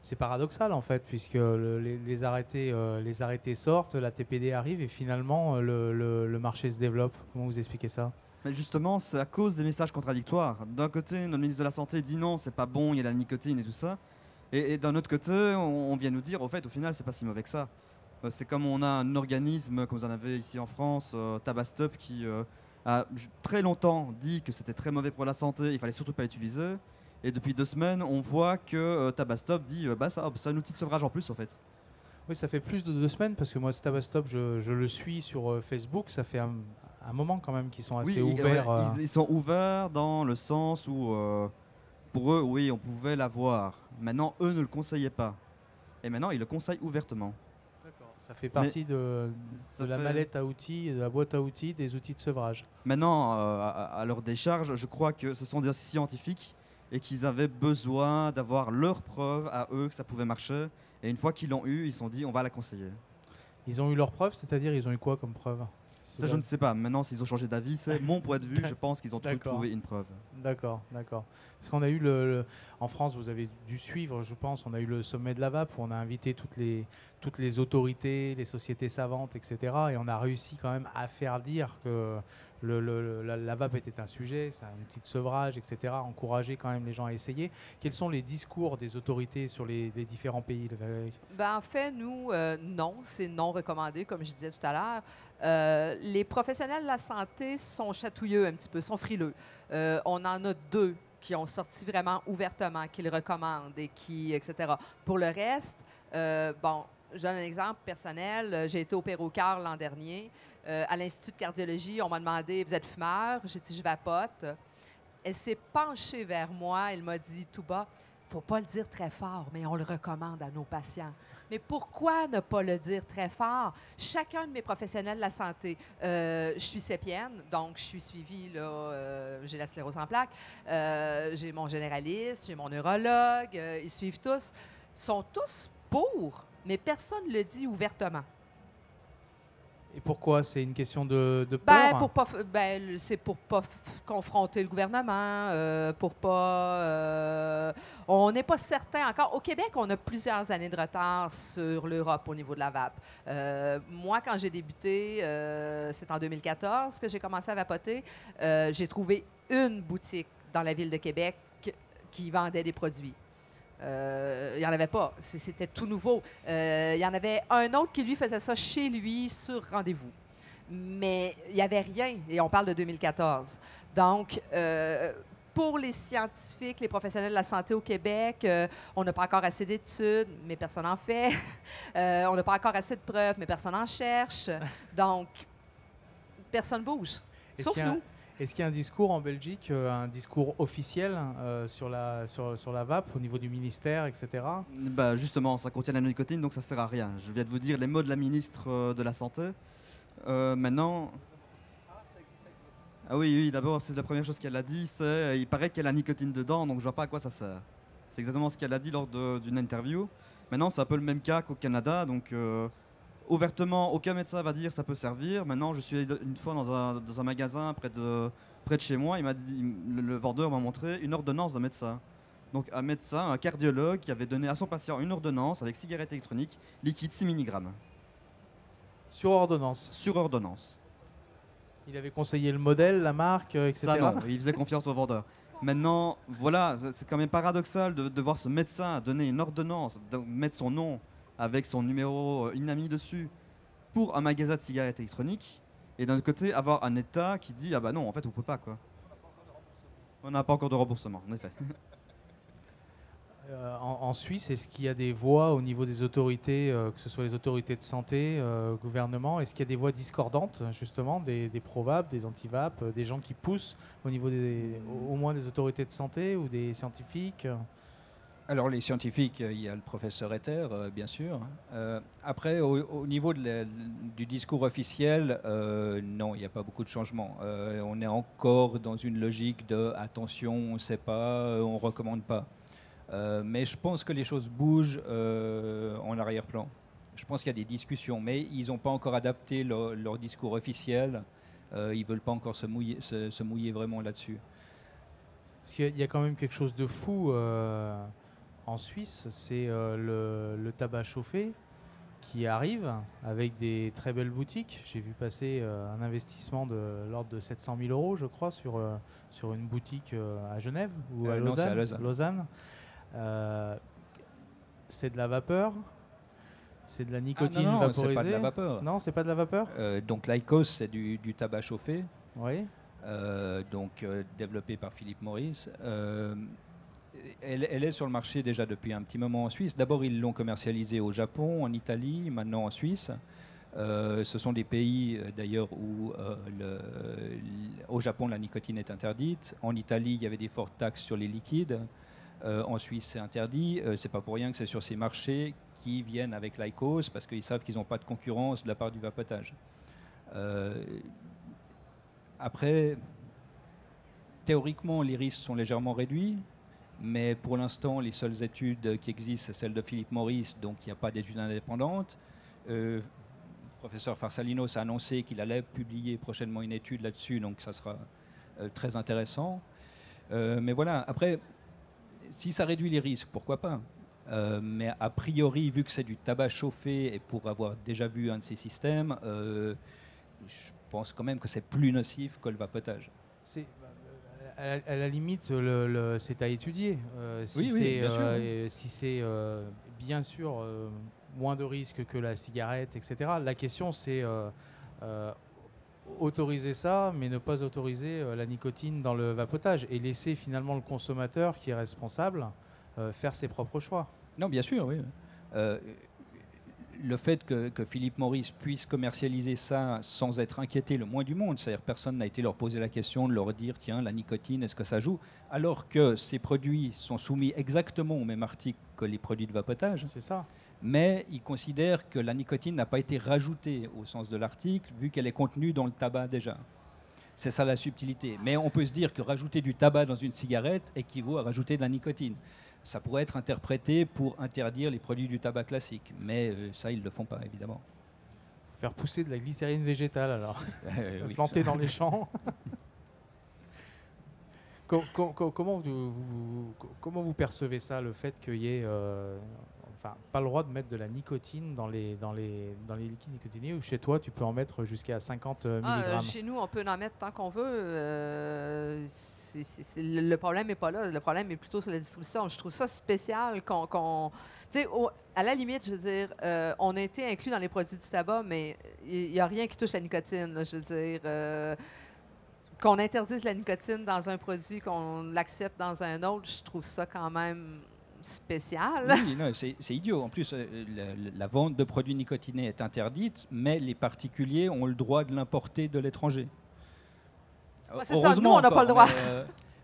c'est paradoxal, en fait, puisque les arrêtés sortent, la TPD arrive et finalement, le marché se développe. Comment vous expliquez ça? Mais justement, c'est à cause des messages contradictoires. D'un côté, notre ministre de la Santé dit non, c'est pas bon, il y a la nicotine et tout ça. Et d'un autre côté, on vient nous dire, au fait, au final, c'est pas si mauvais que ça. C'est comme on a un organisme, comme vous en avez ici en France, Tabastop, qui a très longtemps dit que c'était très mauvais pour la santé, il fallait surtout pas l'utiliser. Et depuis 2 semaines, on voit que Tabastop dit c'est un outil de sevrage en plus, en fait. Oui, ça fait plus de 2 semaines, parce que moi, Tabastop, je le suis sur Facebook. Ça fait un moment quand même qu'ils sont assez ouverts. Ouais, ils sont ouverts dans le sens où, pour eux, oui, on pouvait l'avoir. Maintenant, eux ne le conseillaient pas. Et maintenant, ils le conseillent ouvertement. Ça fait partie de la mallette à outils, de la boîte à outils, des outils de sevrage. Maintenant, à leur décharge, je crois que ce sont des scientifiques et qu'ils avaient besoin d'avoir leurs preuves à eux que ça pouvait marcher. Et une fois qu'ils l'ont eu, ils se sont dit on va la conseiller. Ils ont eu leurs preuves, c'est-à-dire ils ont eu quoi comme preuve? Ça, je ne sais pas. Maintenant, s'ils ont changé d'avis, c'est mon point de vue. Je pense qu'ils ont trouvé une preuve. D'accord. Parce qu'on a eu en France, vous avez dû suivre, je pense, on a eu le sommet de la vape où on a invité toutes les autorités, les sociétés savantes, etc. Et on a réussi quand même à faire dire que la vape était un sujet, c'est un outil de sevrage, etc. Encourager quand même les gens à essayer. Quels sont les discours des autorités sur les différents pays? En fait, nous, non, c'est non recommandé, comme je disais tout à l'heure. Les professionnels de la santé sont chatouilleux un petit peu, sont frileux. On en a 2 qui ont sorti vraiment ouvertement, qui le recommandent et etc. Pour le reste, je donne un exemple personnel. J'ai été opérée au cœur l'an dernier. À l'Institut de cardiologie, on m'a demandé « Vous êtes fumeur? » J'ai dit « Je vapote. » Elle s'est penchée vers moi. Elle m'a dit tout bas « Faut pas le dire très fort, mais on le recommande à nos patients. » Mais pourquoi ne pas le dire très fort? Chacun de mes professionnels de la santé, je suis sépienne, donc je suis suivie, j'ai la sclérose en plaques, j'ai mon généraliste, j'ai mon neurologue, ils suivent tous, sont tous pour, mais personne ne le dit ouvertement. Et pourquoi? C'est une question de peur? C'est pour pas confronter le gouvernement, pour pas... on n'est pas certain encore. Au Québec, on a plusieurs années de retard sur l'Europe au niveau de la vape. Moi, quand j'ai débuté, c'est en 2014 que j'ai commencé à vapoter, j'ai trouvé une boutique dans la ville de Québec qui vendait des produits. Il n'y en avait pas. C'était tout nouveau. Il y en avait un autre qui, lui, faisait ça chez lui sur rendez-vous. Mais il n'y avait rien. Et on parle de 2014. Donc, pour les scientifiques, les professionnels de la santé au Québec, on n'a pas encore assez d'études, mais personne n'en fait. On n'a pas encore assez de preuves, mais personne n'en cherche. Donc, personne ne bouge. Sauf nous. Est-ce qu'il y a un discours en Belgique, un discours officiel sur la vape au niveau du ministère, etc. Bah justement, ça contient la nicotine, donc ça sert à rien. Je viens de vous dire les mots de la ministre de la Santé. Maintenant... Ah oui, d'abord, c'est la première chose qu'elle a dit, c'est il paraît qu'il y a la nicotine dedans, donc je vois pas à quoi ça sert. C'est exactement ce qu'elle a dit lors d'une interview. Maintenant, c'est un peu le même cas qu'au Canada, donc ouvertement, aucun médecin va dire ça peut servir. Maintenant, je suis une fois dans un magasin près de chez moi, il m'a dit, le vendeur m'a montré une ordonnance d'un médecin. Donc un médecin, un cardiologue, qui avait donné à son patient une ordonnance avec cigarette électronique liquide 6 mg. Sur ordonnance. Sur ordonnance. Il avait conseillé le modèle, la marque, etc. Ça non, il faisait confiance au vendeur. Maintenant, voilà, c'est quand même paradoxal de voir ce médecin donner une ordonnance, de mettre son nom avec son numéro INAMI dessus pour un magasin de cigarettes électroniques, et d'un autre côté avoir un État qui dit ah bah non, en fait on peut pas quoi. On n'a pas encore de remboursement, en effet. En Suisse, est-ce qu'il y a des voix au niveau des autorités, que ce soit les autorités de santé, gouvernement, est-ce qu'il y a des voix discordantes, justement, des pro-vape, des anti-vape, des gens qui poussent au niveau au moins des autorités de santé ou des scientifiques? Alors les scientifiques, il y a le professeur Ether, bien sûr. Après, au niveau du discours officiel, non, il n'y a pas beaucoup de changements. On est encore dans une logique de attention, on ne sait pas, on ne recommande pas. Mais je pense que les choses bougent en arrière-plan. Je pense qu'il y a des discussions, mais ils n'ont pas encore adapté leur discours officiel. Ils ne veulent pas encore se mouiller vraiment là-dessus. Parce qu'il y a quand même quelque chose de fou en Suisse, c'est le tabac chauffé qui arrive avec des très belles boutiques. J'ai vu passer un investissement de l'ordre de 700 000 €, je crois, sur une boutique à Genève ou à Lausanne. Non, c'est à Lausanne. C'est de la vapeur, c'est de la nicotine non, vaporisée. c'est pas de la vapeur. Non, c'est pas de la vapeur. Donc l'IQOS, c'est du tabac chauffé, Oui. développé par Philip Morris. Elle est sur le marché déjà depuis un petit moment en Suisse. D'abord, ils l'ont commercialisé au Japon, en Italie, maintenant en Suisse. Ce sont des pays d'ailleurs où au Japon la nicotine est interdite. En Italie, il y avait des fortes taxes sur les liquides. En Suisse, c'est interdit. C'est pas pour rien que c'est sur ces marchés qui viennent avec l'IQOS parce qu'ils savent qu'ils n'ont pas de concurrence de la part du vapotage. Après, théoriquement, les risques sont légèrement réduits. Mais pour l'instant, les seules études qui existent, c'est celle de Philip Morris, donc il n'y a pas d'études indépendantes. Le professeur Farsalinos a annoncé qu'il allait publier prochainement une étude là-dessus, donc ça sera très intéressant. Mais voilà, après, si ça réduit les risques, pourquoi pas. Mais a priori, vu que c'est du tabac chauffé, et pour avoir déjà vu un de ces systèmes, je pense quand même que c'est plus nocif que le vapotage. À la limite, c'est à étudier. Si c'est bien sûr moins de risques que la cigarette, etc. La question, c'est autoriser ça, mais ne pas autoriser la nicotine dans le vapotage et laisser finalement le consommateur qui est responsable faire ses propres choix. Non, bien sûr, oui. Le fait que Philip Morris puisse commercialiser ça sans être inquiété le moins du monde, c'est-à-dire personne n'a été leur poser la question de leur dire tiens, la nicotine, est-ce que ça joue, alors que ces produits sont soumis exactement au même article que les produits de vapotage. C'est ça. Mais ils considèrent que la nicotine n'a pas été rajoutée au sens de l'article vu qu'elle est contenue dans le tabac déjà. C'est ça la subtilité. Mais on peut se dire que rajouter du tabac dans une cigarette équivaut à rajouter de la nicotine. Ça pourrait être interprété pour interdire les produits du tabac classique, mais ça, ils ne le font pas, évidemment. Faut faire pousser de la glycérine végétale, alors. Oui, planter dans les champs. Comment vous percevez ça, le fait qu'il y ait pas le droit de mettre de la nicotine dans les liquides nicotinés, ou chez toi, tu peux en mettre jusqu'à 50 mg? Chez nous, on peut en mettre tant qu'on veut. le problème n'est pas là. Le problème est plutôt sur la distribution. Je trouve ça spécial tu sais, à la limite, je veux dire, on a été inclus dans les produits du tabac, mais il n'y a rien qui touche la nicotine, là, je veux dire. Qu'on interdise la nicotine dans un produit, qu'on l'accepte dans un autre, je trouve ça quand même spécial. Oui, non, c'est idiot. En plus, la vente de produits nicotinés est interdite, mais les particuliers ont le droit de l'importer de l'étranger. Ouais, c'est ça, nous, on n'a pas le droit.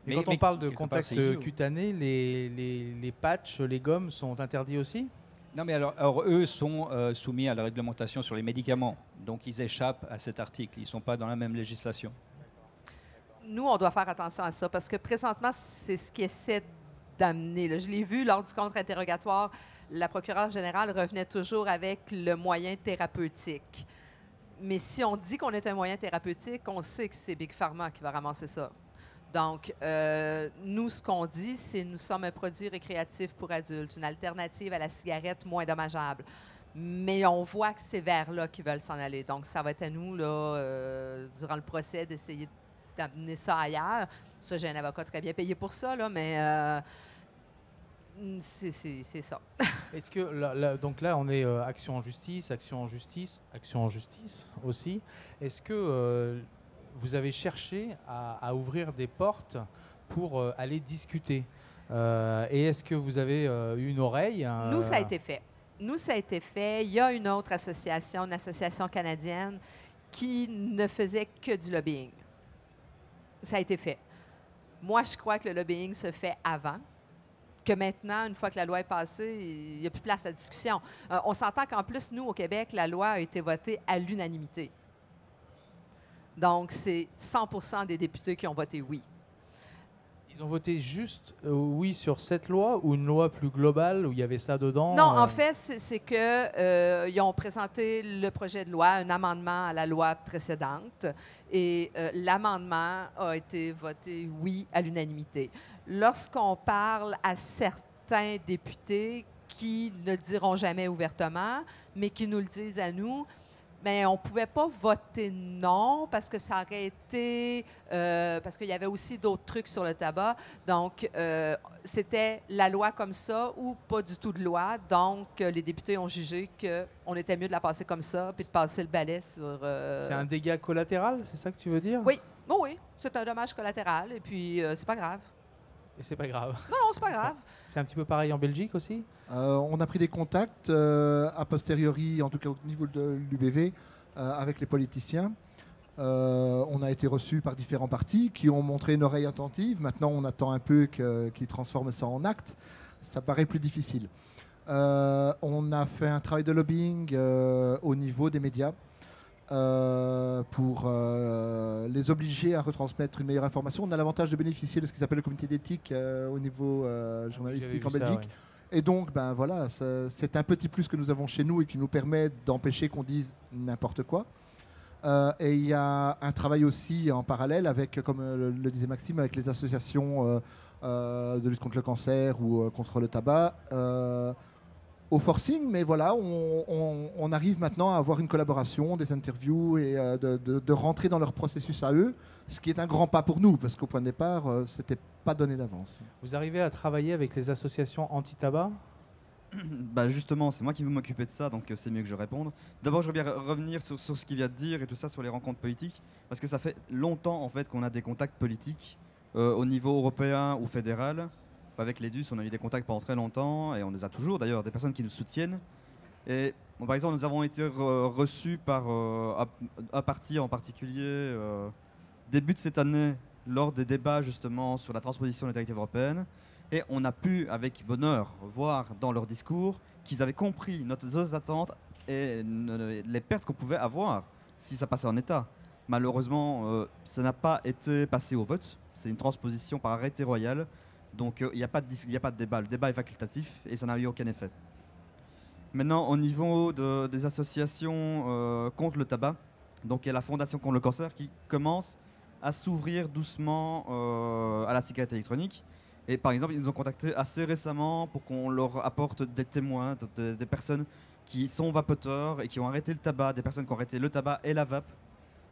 Mais quand on parle de quelque part, contact c'est idiot. cutané, les patchs, les gommes sont interdits aussi? Non, mais alors eux sont soumis à la réglementation sur les médicaments. Donc, ils échappent à cet article. Ils ne sont pas dans la même législation. Nous, on doit faire attention à ça parce que présentement, c'est ce qui essaie d'amener. Là. Je l'ai vu lors du contre-interrogatoire, la procureure générale revenait toujours avec le moyen thérapeutique. Mais si on dit qu'on est un moyen thérapeutique, on sait que c'est Big Pharma qui va ramasser ça. Donc, nous, ce qu'on dit, c'est nous sommes un produit récréatif pour adultes, une alternative à la cigarette moins dommageable. Mais on voit que c'est vers là qu'ils veulent s'en aller. Donc, ça va être à nous, là, durant le procès, d'essayer d'amener ça ailleurs. Ça, j'ai un avocat très bien payé pour ça, là, mais c'est ça. Est-ce que, donc là, on est action en justice, action en justice, action en justice aussi. Est-ce que vous avez cherché à ouvrir des portes pour aller discuter et est-ce que vous avez eu une oreille Nous, ça a été fait. Nous, ça a été fait. Il y a une autre association, une association canadienne, qui ne faisait que du lobbying. Ça a été fait. Moi, je crois que le lobbying se fait avant, que maintenant, une fois que la loi est passée, il n'y a plus place à discussion. On s'entend qu'en plus, nous, au Québec, la loi a été votée à l'unanimité. Donc, c'est 100% des députés qui ont voté oui. Ils ont voté juste oui sur cette loi ou une loi plus globale où il y avait ça dedans? Non, en fait, c'est qu'ils ont présenté le projet de loi, un amendement à la loi précédente, et l'amendement a été voté oui à l'unanimité. Lorsqu'on parle à certains députés qui ne le diront jamais ouvertement, mais qui nous le disent à nous, mais on ne pouvait pas voter non parce que ça aurait été... parce qu'il y avait aussi d'autres trucs sur le tabac. Donc, c'était la loi comme ça ou pas du tout de loi. Donc, les députés ont jugé qu'on était mieux de la passer comme ça puis de passer le balai sur... C'est un dégât collatéral, c'est ça que tu veux dire? Oui, oui, c'est un dommage collatéral et puis c'est pas grave. Et c'est pas grave. Non, c'est pas grave. C'est un petit peu pareil en Belgique aussi? On a pris des contacts a posteriori, en tout cas au niveau de l'UBV, avec les politiciens. On a été reçus par différents partis qui ont montré une oreille attentive. Maintenant, on attend un peu qu'ils transforment ça en acte. Ça paraît plus difficile. On a fait un travail de lobbying au niveau des médias pour les obliger à retransmettre une meilleure information. On a l'avantage de bénéficier de ce qui s'appelle le comité d'éthique au niveau journalistique en Belgique. Ça, ouais. Et donc, ben voilà, c'est un petit plus que nous avons chez nous et qui nous permet d'empêcher qu'on dise n'importe quoi. Et il y a un travail aussi en parallèle avec, comme le disait Maxime, avec les associations de lutte contre le cancer ou contre le tabac. Au forcing, mais voilà, on arrive maintenant à avoir une collaboration, des interviews et de rentrer dans leur processus à eux, ce qui est un grand pas pour nous, parce qu'au point de départ, c'était pas donné d'avance. Vous arrivez à travailler avec les associations anti-tabac? Bah justement, c'est moi qui veux m'occuper de ça, donc c'est mieux que je réponde. D'abord, je veux bien revenir sur ce qu'il vient de dire et tout ça sur les rencontres politiques, parce que ça fait longtemps en fait qu'on a des contacts politiques au niveau européen ou fédéral. Avec les DUS, on a eu des contacts pendant très longtemps et on les a toujours d'ailleurs, des personnes qui nous soutiennent. Et bon, par exemple, nous avons été reçus par un parti en particulier début de cette année lors des débats justement sur la transposition des directives européennes. Et on a pu, avec bonheur, voir dans leur discours qu'ils avaient compris nos attentes et les pertes qu'on pouvait avoir si ça passait en état. Malheureusement, ça n'a pas été passé au vote. C'est une transposition par arrêté royal. Donc il n'y a pas de débat. Le débat est facultatif et ça n'a eu aucun effet. Maintenant, au niveau des associations contre le tabac, donc il y a la Fondation contre le cancer qui commence à s'ouvrir doucement à la cigarette électronique. Et par exemple, ils nous ont contactés assez récemment pour qu'on leur apporte des témoins, des personnes qui sont vapoteurs et qui ont arrêté le tabac, des personnes qui ont arrêté le tabac et la vape,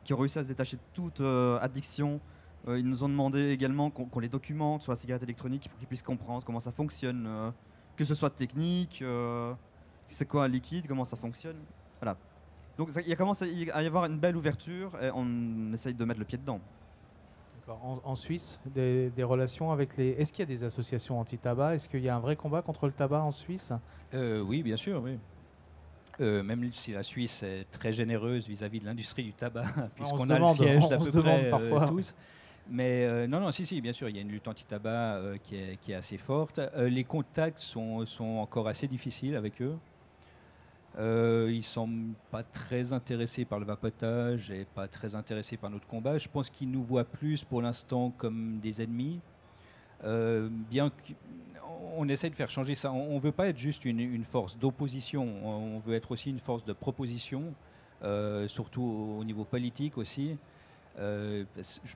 qui ont réussi à se détacher de toute addiction Ils nous ont demandé également qu'on les documente sur la cigarette électronique pour qu'ils puissent comprendre comment ça fonctionne, que ce soit technique, c'est quoi un liquide, comment ça fonctionne. Voilà. Donc il commence à y avoir une belle ouverture et on essaye de mettre le pied dedans. En Suisse, des relations avec les... Est-ce qu'il y a des associations anti-tabac? Est-ce qu'il y a un vrai combat contre le tabac en Suisse? Oui, bien sûr, oui. Même si la Suisse est très généreuse vis-à-vis de l'industrie du tabac, puisqu'on a le siège d'à peu près parfois. tous. Mais non, si, bien sûr, il y a une lutte anti-tabac qui est assez forte. Les contacts sont encore assez difficiles avec eux. Ils ne semblent pas très intéressés par le vapotage et pas très intéressés par notre combat. Je pense qu'ils nous voient plus pour l'instant comme des ennemis. Bien qu'on essaie de faire changer ça. On ne veut pas être juste une force d'opposition, on veut être aussi une force de proposition, surtout au niveau politique aussi. Je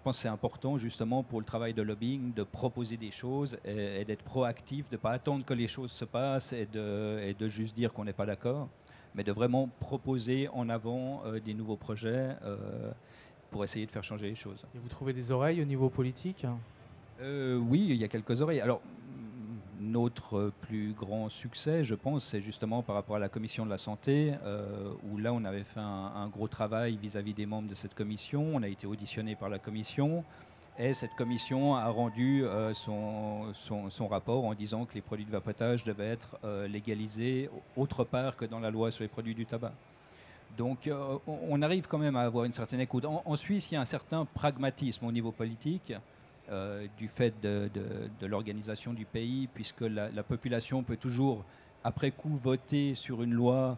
pense que c'est important justement pour le travail de lobbying de proposer des choses et d'être proactif, de ne pas attendre que les choses se passent et de juste dire qu'on n'est pas d'accord, mais de vraiment proposer en avant des nouveaux projets pour essayer de faire changer les choses. Et vous trouvez des oreilles au niveau politique? Oui, il y a quelques oreilles. Alors, notre plus grand succès, je pense, c'est justement par rapport à la commission de la santé, où là, on avait fait un gros travail vis-à-vis des membres de cette commission. On a été auditionné par la commission, et cette commission a rendu son rapport en disant que les produits de vapotage devaient être légalisés autre part que dans la loi sur les produits du tabac. Donc, on arrive quand même à avoir une certaine écoute. En Suisse, il y a un certain pragmatisme au niveau politique, du fait de l'organisation du pays, puisque la population peut toujours, après coup, voter sur une loi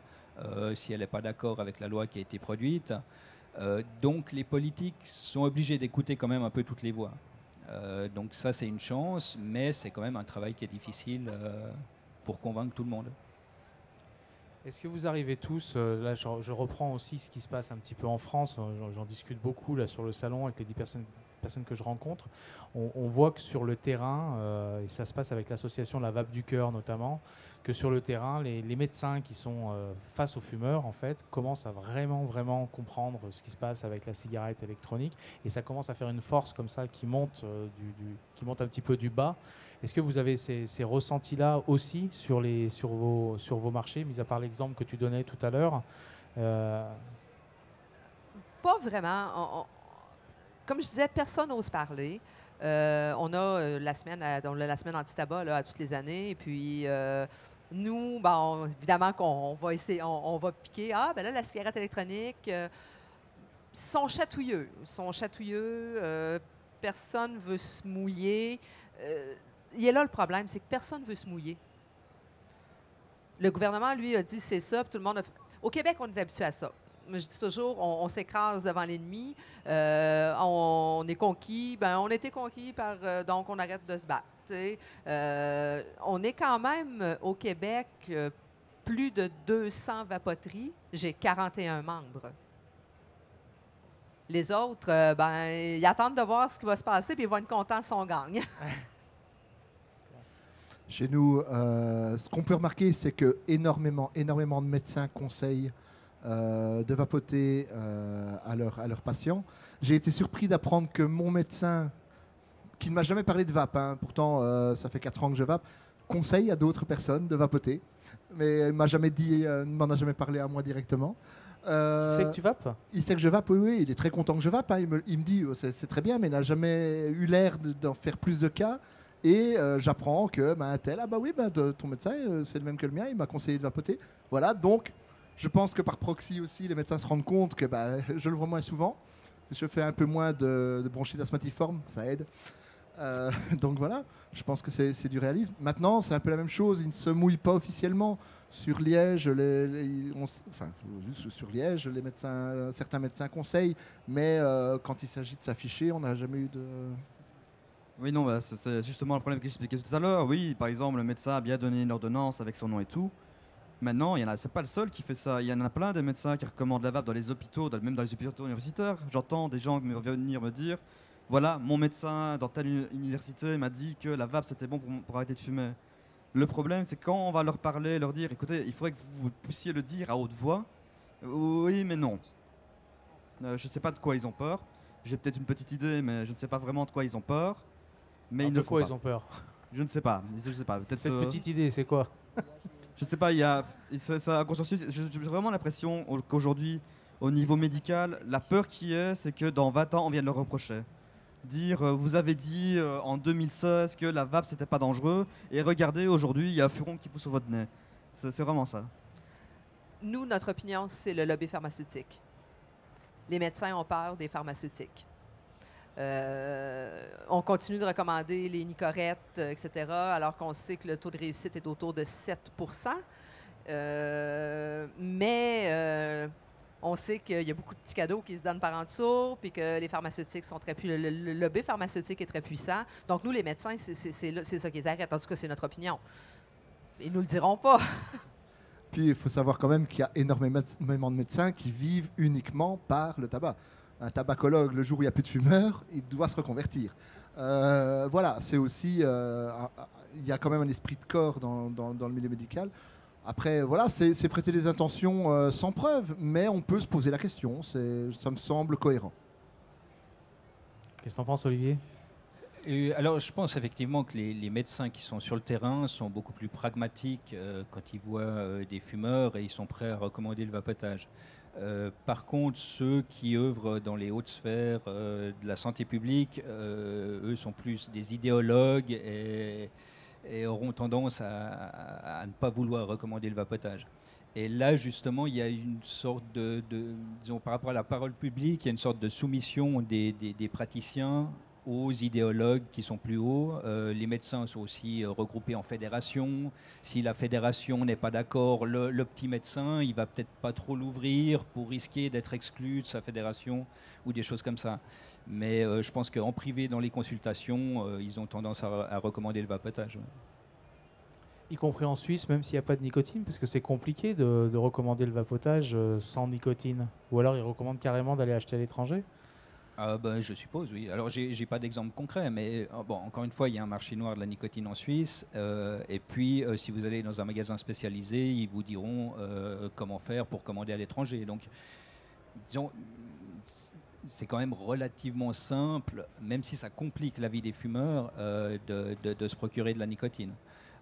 si elle n'est pas d'accord avec la loi qui a été produite. Donc les politiques sont obligés d'écouter quand même un peu toutes les voix. Donc ça, c'est une chance, mais c'est quand même un travail qui est difficile pour convaincre tout le monde. Est-ce que vous arrivez tous, là je reprends aussi ce qui se passe un petit peu en France, j'en discute beaucoup là sur le salon avec les 10 personnes que je rencontre, on voit que sur le terrain, et ça se passe avec l'association La Vape du Cœur notamment, que sur le terrain, les médecins qui sont face aux fumeurs, en fait, commencent à vraiment comprendre ce qui se passe avec la cigarette électronique, et ça commence à faire une force comme ça qui monte, qui monte un petit peu du bas. Est-ce que vous avez ces ressentis-là aussi sur vos marchés, mis à part l'exemple que tu donnais tout à l'heure? Pas vraiment. Comme je disais, personne n'ose parler. On a la semaine anti-tabac là, à toutes les années. Et puis, nous, évidemment qu'on va essayer, on va piquer. Ah, ben là, la cigarette électronique, sont chatouilleux. Personne ne veut se mouiller. Il est là le problème, c'est que personne ne veut se mouiller. Le gouvernement, lui, a dit c'est ça, puis tout le monde a... Au Québec, on est habitué à ça. Moi, je dis toujours, on s'écrase devant l'ennemi, on est conquis, on a été conquis par... donc, on arrête de se battre. On est quand même, au Québec, plus de 200 vapoteries. J'ai 41 membres. Les autres, ils attendent de voir ce qui va se passer, puis ils vont être contents si on gagne. Chez nous, ce qu'on peut remarquer, c'est que énormément de médecins conseillent de vapoter à leurs patients. J'ai été surpris d'apprendre que mon médecin, qui ne m'a jamais parlé de vape, pourtant ça fait 4 ans que je vape, conseille à d'autres personnes de vapoter. Mais il ne m'en a jamais parlé à moi directement. Il sait que tu vapes? Il sait que je vape, oui. Il est très content que je vape. Il me dit, c'est très bien, mais il n'a jamais eu l'air d'en faire plus de cas. Et j'apprends que ton médecin, c'est le même que le mien, il m'a conseillé de vapoter. Voilà, donc je pense que par proxy aussi, les médecins se rendent compte que je le vois moins souvent. Je fais un peu moins de bronchite asthmatiforme, ça aide. Donc voilà, je pense que c'est du réalisme. Maintenant, c'est un peu la même chose, ils ne se mouillent pas officiellement. Sur Liège, sur Liège, certains médecins conseillent, mais quand il s'agit de s'afficher, on n'a jamais eu de... Oui, non, c'est justement le problème que j'expliquais tout à l'heure. Oui, par exemple, le médecin a bien donné une ordonnance avec son nom et tout. Maintenant, c'est pas le seul qui fait ça. Il y en a plein de médecins qui recommandent la vape dans les hôpitaux, même dans les hôpitaux universitaires. J'entends des gens venir me dire, voilà, mon médecin dans telle université m'a dit que la vape c'était bon pour arrêter de fumer. Le problème, c'est quand on va leur parler, leur dire, écoutez, il faudrait que vous puissiez le dire à haute voix. Oui, mais non. Je sais pas de quoi ils ont peur. J'ai peut-être une petite idée, mais je ne sais pas vraiment de quoi ils ont peur. Mais Alors, ils de ne font quoi pas. ils ont peur? Je ne sais pas. Je ne sais pas. Peut-être. Cette petite idée, c'est quoi? Je ne sais pas. Il y a ça a consensus. J'ai vraiment l'impression qu'aujourd'hui, au niveau médical, la peur qui est, c'est que dans 20 ans, on vienne le reprocher. Dire, vous avez dit en 2016 que la vape c'était pas dangereux, et regardez, aujourd'hui, il y a un furon qui pousse sur votre nez. C'est vraiment ça. Nous, notre opinion, c'est le lobby pharmaceutique. Les médecins ont peur des pharmaceutiques. On continue de recommander les Nicorette, etc., alors qu'on sait que le taux de réussite est autour de 7 mais on sait qu'il y a beaucoup de petits cadeaux qui se donnent par en dessous, puis que les pharmaceutiques sont très puissants. Le lobby pharmaceutique est très puissant. Donc, nous, les médecins, c'est ça qui les arrête. En tout cas, c'est notre opinion. Ils ne nous le diront pas. Puis il faut savoir quand même qu'il y a énormément de médecins qui vivent uniquement par le tabac. Un tabacologue, le jour où il n'y a plus de fumeurs, il doit se reconvertir. Voilà, c'est aussi... il y a quand même un esprit de corps dans le milieu médical. Après, voilà, c'est prêter des intentions sans preuve, mais on peut se poser la question. Ça me semble cohérent. Qu'est-ce que t'en penses, Olivier? Alors, je pense effectivement que les médecins qui sont sur le terrain sont beaucoup plus pragmatiques quand ils voient des fumeurs et ils sont prêts à recommander le vapotage. Par contre, ceux qui œuvrent dans les hautes sphères de la santé publique, eux sont plus des idéologues et auront tendance à ne pas vouloir recommander le vapotage. Et là, justement, il y a une sorte disons, par rapport à la parole publique, il y a une sorte de soumission des praticiens aux idéologues qui sont plus hauts. Les médecins sont aussi regroupés en fédération. Si la fédération n'est pas d'accord, le petit médecin, il va peut-être pas trop l'ouvrir pour risquer d'être exclu de sa fédération ou des choses comme ça. Mais je pense qu'en privé, dans les consultations, ils ont tendance à recommander le vapotage. Ouais. Y compris en Suisse, même s'il n'y a pas de nicotine, parce que c'est compliqué de recommander le vapotage sans nicotine. Ou alors ils recommandent carrément d'aller acheter à l'étranger? Je suppose, oui. Alors, j'ai pas d'exemple concret, mais bon, encore une fois, il y a un marché noir de la nicotine en Suisse. Et puis, si vous allez dans un magasin spécialisé, ils vous diront comment faire pour commander à l'étranger. Donc, disons, c'est quand même relativement simple, même si ça complique la vie des fumeurs, de se procurer de la nicotine.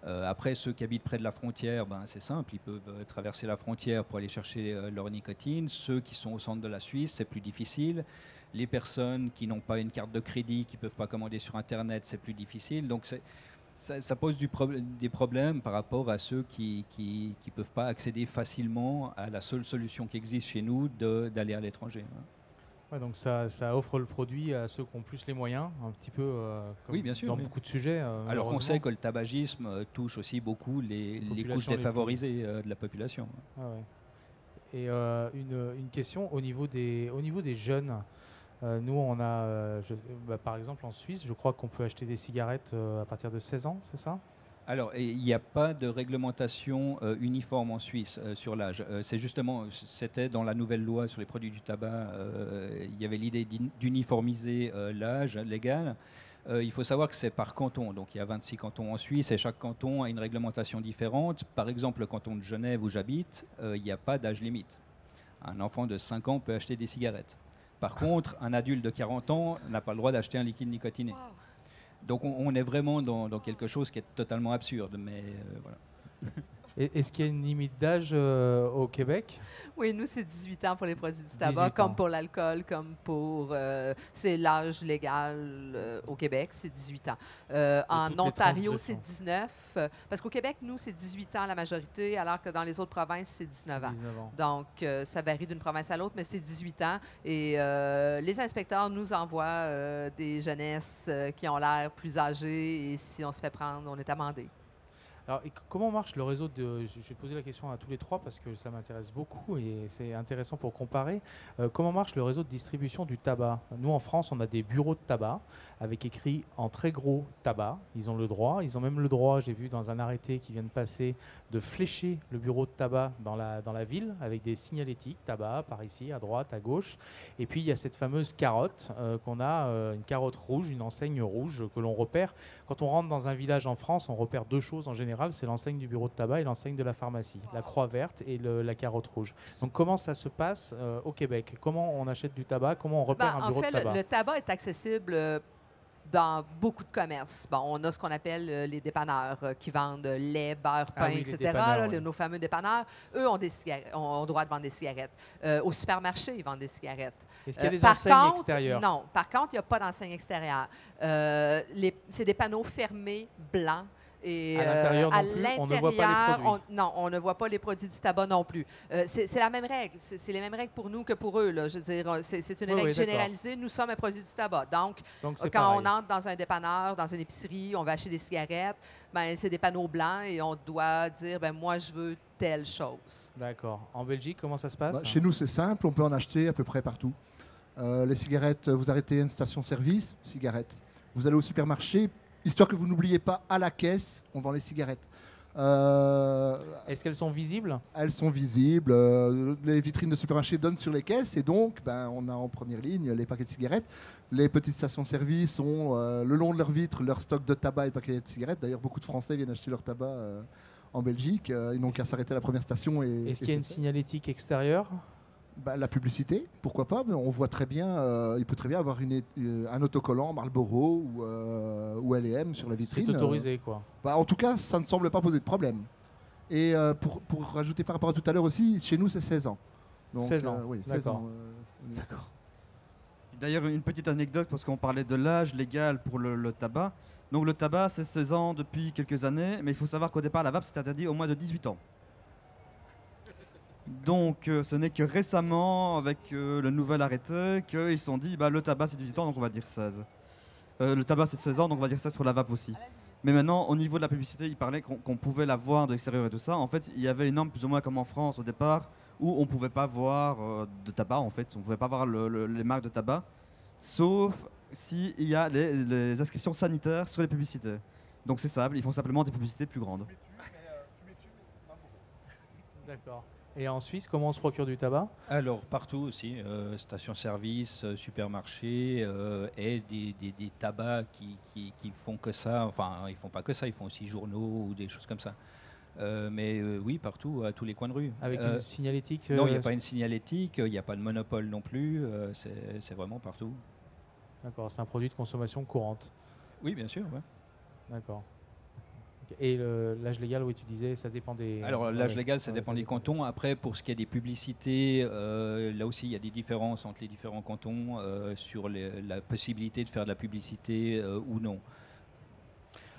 Après, ceux qui habitent près de la frontière, c'est simple, ils peuvent traverser la frontière pour aller chercher leur nicotine. Ceux qui sont au centre de la Suisse, c'est plus difficile. Les personnes qui n'ont pas une carte de crédit, qui ne peuvent pas commander sur Internet, c'est plus difficile. Donc ça pose des problèmes par rapport à ceux qui ne peuvent pas accéder facilement à la seule solution qui existe chez nous d'aller à l'étranger. Ouais, donc ça offre le produit à ceux qui ont plus les moyens, un petit peu comme oui, bien sûr, dans oui. beaucoup de sujets. Alors qu'on sait que le tabagisme touche aussi beaucoup les couches défavorisées de la population. Ah ouais. Et une question au niveau des jeunes. Nous, on a, par exemple, en Suisse, je crois qu'on peut acheter des cigarettes à partir de 16 ans, c'est ça? Alors, il n'y a pas de réglementation uniforme en Suisse sur l'âge. C'était dans la nouvelle loi sur les produits du tabac, il y avait l'idée d'uniformiser l'âge légal. Il faut savoir que c'est par canton, donc il y a 26 cantons en Suisse et chaque canton a une réglementation différente. Par exemple, le canton de Genève où j'habite, il n'y a pas d'âge limite. Un enfant de 5 ans peut acheter des cigarettes. Par contre, un adulte de 40 ans n'a pas le droit d'acheter un liquide nicotiné. Wow. Donc on est vraiment dans quelque chose qui est totalement absurde, mais voilà. Est-ce qu'il y a une limite d'âge au Québec? Oui, nous, c'est 18 ans pour les produits du tabac, comme pour l'alcool, comme pour... c'est l'âge légal au Québec, c'est 18 ans. En Ontario, c'est 19. Parce qu'au Québec, nous, c'est 18 ans la majorité, alors que dans les autres provinces, c'est 19 ans. Donc, ça varie d'une province à l'autre, mais c'est 18 ans. Et les inspecteurs nous envoient des jeunesses qui ont l'air plus âgées, et si on se fait prendre, on est amendé. Alors, comment marche le réseau de... Je vais poser la question à tous les trois parce que ça m'intéresse beaucoup et c'est intéressant pour comparer. Comment marche le réseau de distribution du tabac? Nous, en France, on a des bureaux de tabac avec écrit en très gros tabac. Ils ont le droit. Ils ont même le droit, j'ai vu dans un arrêté qui vient de passer, de flécher le bureau de tabac dans la ville avec des signalétiques tabac par ici, à droite, à gauche. Et puis, il y a cette fameuse carotte qu'on a, une carotte rouge, une enseigne rouge que l'on repère. Quand on rentre dans un village en France, on repère deux choses en général. général, c'est l'enseigne du bureau de tabac et l'enseigne de la pharmacie, la croix verte et la carotte rouge. Donc comment ça se passe au Québec? Comment on achète du tabac? Comment on repère un bureau de tabac? Le tabac est accessible dans beaucoup de commerces. Bon, on a ce qu'on appelle les dépanneurs qui vendent lait, beurre, pain, oui, les etc. dépanneurs, oui. Nos fameux dépanneurs, eux ont des cigarettes, ont droit de vendre des cigarettes. Au supermarché, ils vendent des cigarettes. Est-ce qu'il y a des Par enseignes contre, extérieures? Non. Par contre, il n'y a pas d'enseigne extérieure. C'est des panneaux fermés, blancs. Et À l'intérieur non plus, on ne voit pas les produits. Non, on ne voit pas les produits du tabac non plus. C'est la même règle. C'est les mêmes règles pour nous que pour eux. Là. Je veux dire, c'est une règle généralisée. Nous sommes un produit du tabac. Donc quand pareil. on entre dans un dépanneur, dans une épicerie, on va acheter des cigarettes, ben, c'est des panneaux blancs et on doit dire, ben, moi, je veux telle chose. D'accord. En Belgique, comment ça se passe? Chez nous, c'est simple. On peut en acheter à peu près partout. Les cigarettes, vous arrêtez à une station-service, cigarettes. Vous allez au supermarché, histoire que vous n'oubliez pas, à la caisse, on vend les cigarettes. Est-ce qu'elles sont visibles? Elles sont visibles. Les vitrines de supermarché donnent sur les caisses et donc, on a en première ligne les paquets de cigarettes. Les petites stations-service ont, le long de leurs vitres, leur stock de tabac et de paquets de cigarettes. D'ailleurs, beaucoup de Français viennent acheter leur tabac en Belgique. Ils n'ont qu'à s'arrêter à la première station. Est-ce qu'il y a une signalétique extérieure? La publicité, pourquoi pas, mais on voit très bien, il peut très bien avoir un autocollant Marlboro ou L&M sur la vitrine. C'est autorisé, quoi. En tout cas, ça ne semble pas poser de problème. Et pour rajouter par rapport à tout à l'heure aussi, chez nous, c'est 16 ans. Donc, 16 ans, oui, 16 ans. D'accord. D'ailleurs, une petite anecdote, parce qu'on parlait de l'âge légal pour le tabac. Donc le tabac, c'est 16 ans depuis quelques années, mais il faut savoir qu'au départ, la vape, c'était interdit au moins de 18 ans. Donc ce n'est que récemment, avec le nouvel arrêté, qu'ils se sont dit le tabac c'est 18 ans, donc on va dire 16. Le tabac c'est 16 ans, donc on va dire 16 pour la vape aussi. Mais maintenant, au niveau de la publicité, il parlait qu'on pouvait la voir de l'extérieur et tout ça. En fait, il y avait une norme plus ou moins comme en France au départ, où on ne pouvait pas voir de tabac, en fait. On ne pouvait pas voir les marques de tabac, sauf s'il y a les inscriptions sanitaires sur les publicités. Donc c'est ça, ils font simplement des publicités plus grandes. D'accord. Et en Suisse, comment on se procure du tabac? Alors partout aussi, stations-service, supermarchés et des tabacs qui font que ça. Enfin, ils font pas que ça, ils font aussi journaux ou des choses comme ça. Mais oui, partout, à tous les coins de rue. Avec une signalétique? Non, il n'y a pas une signalétique, il n'y a pas de monopole non plus. C'est vraiment partout. D'accord, c'est un produit de consommation courante. Oui, bien sûr. Ouais. D'accord. Et l'âge légal, oui, tu disais, ça dépend des... Alors l'âge légal, ça dépend des cantons. Après, pour ce qui est des publicités, là aussi, il y a des différences entre les différents cantons sur la possibilité de faire de la publicité ou non.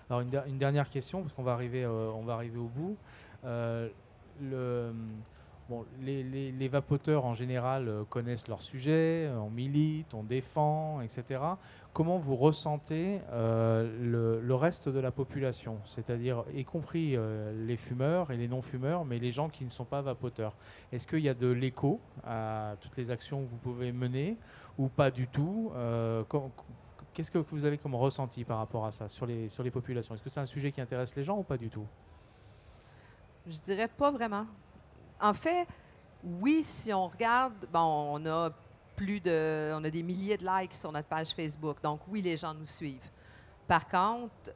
Alors une dernière question, parce qu'on va arriver au bout. Les vapoteurs, en général, connaissent leur sujet, on milite, on défend, etc. Comment vous ressentez le reste de la population, c'est-à-dire y compris les fumeurs et les non-fumeurs, mais les gens qui ne sont pas vapoteurs? Est-ce qu'il y a de l'écho à toutes les actions que vous pouvez mener ou pas du tout? Qu'est-ce que vous avez comme ressenti par rapport à ça sur les populations? Est-ce que c'est un sujet qui intéresse les gens ou pas du tout? Je dirais pas vraiment. En fait, oui, si on regarde, on a des milliers de likes sur notre page Facebook. Donc, oui, les gens nous suivent. Par contre,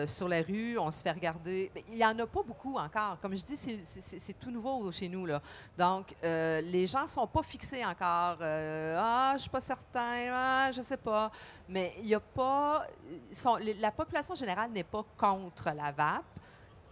sur la rue, on se fait regarder. Il n'y en a pas beaucoup encore. Comme je dis, c'est tout nouveau chez nous, là. Donc, les gens ne sont pas fixés encore. Je ne suis pas certain, je ne sais pas. Mais il n'y a pas... la population générale n'est pas contre la vape,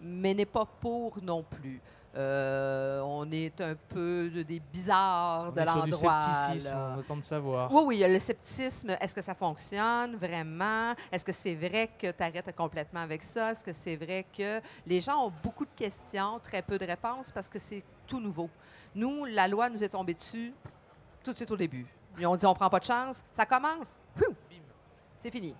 mais n'est pas pour non plus. On est un peu des bizarres de l'endroit. Sur du scepticisme, on attend de savoir. Oui, il y a le scepticisme. Est-ce que ça fonctionne vraiment? Est-ce que c'est vrai que tu arrêtes complètement avec ça? Est-ce que c'est vrai que les gens ont beaucoup de questions, très peu de réponses parce que c'est tout nouveau? Nous, la loi nous est tombée dessus tout de suite au début. Ils ont dit on prend pas de chance. Ça commence. C'est fini.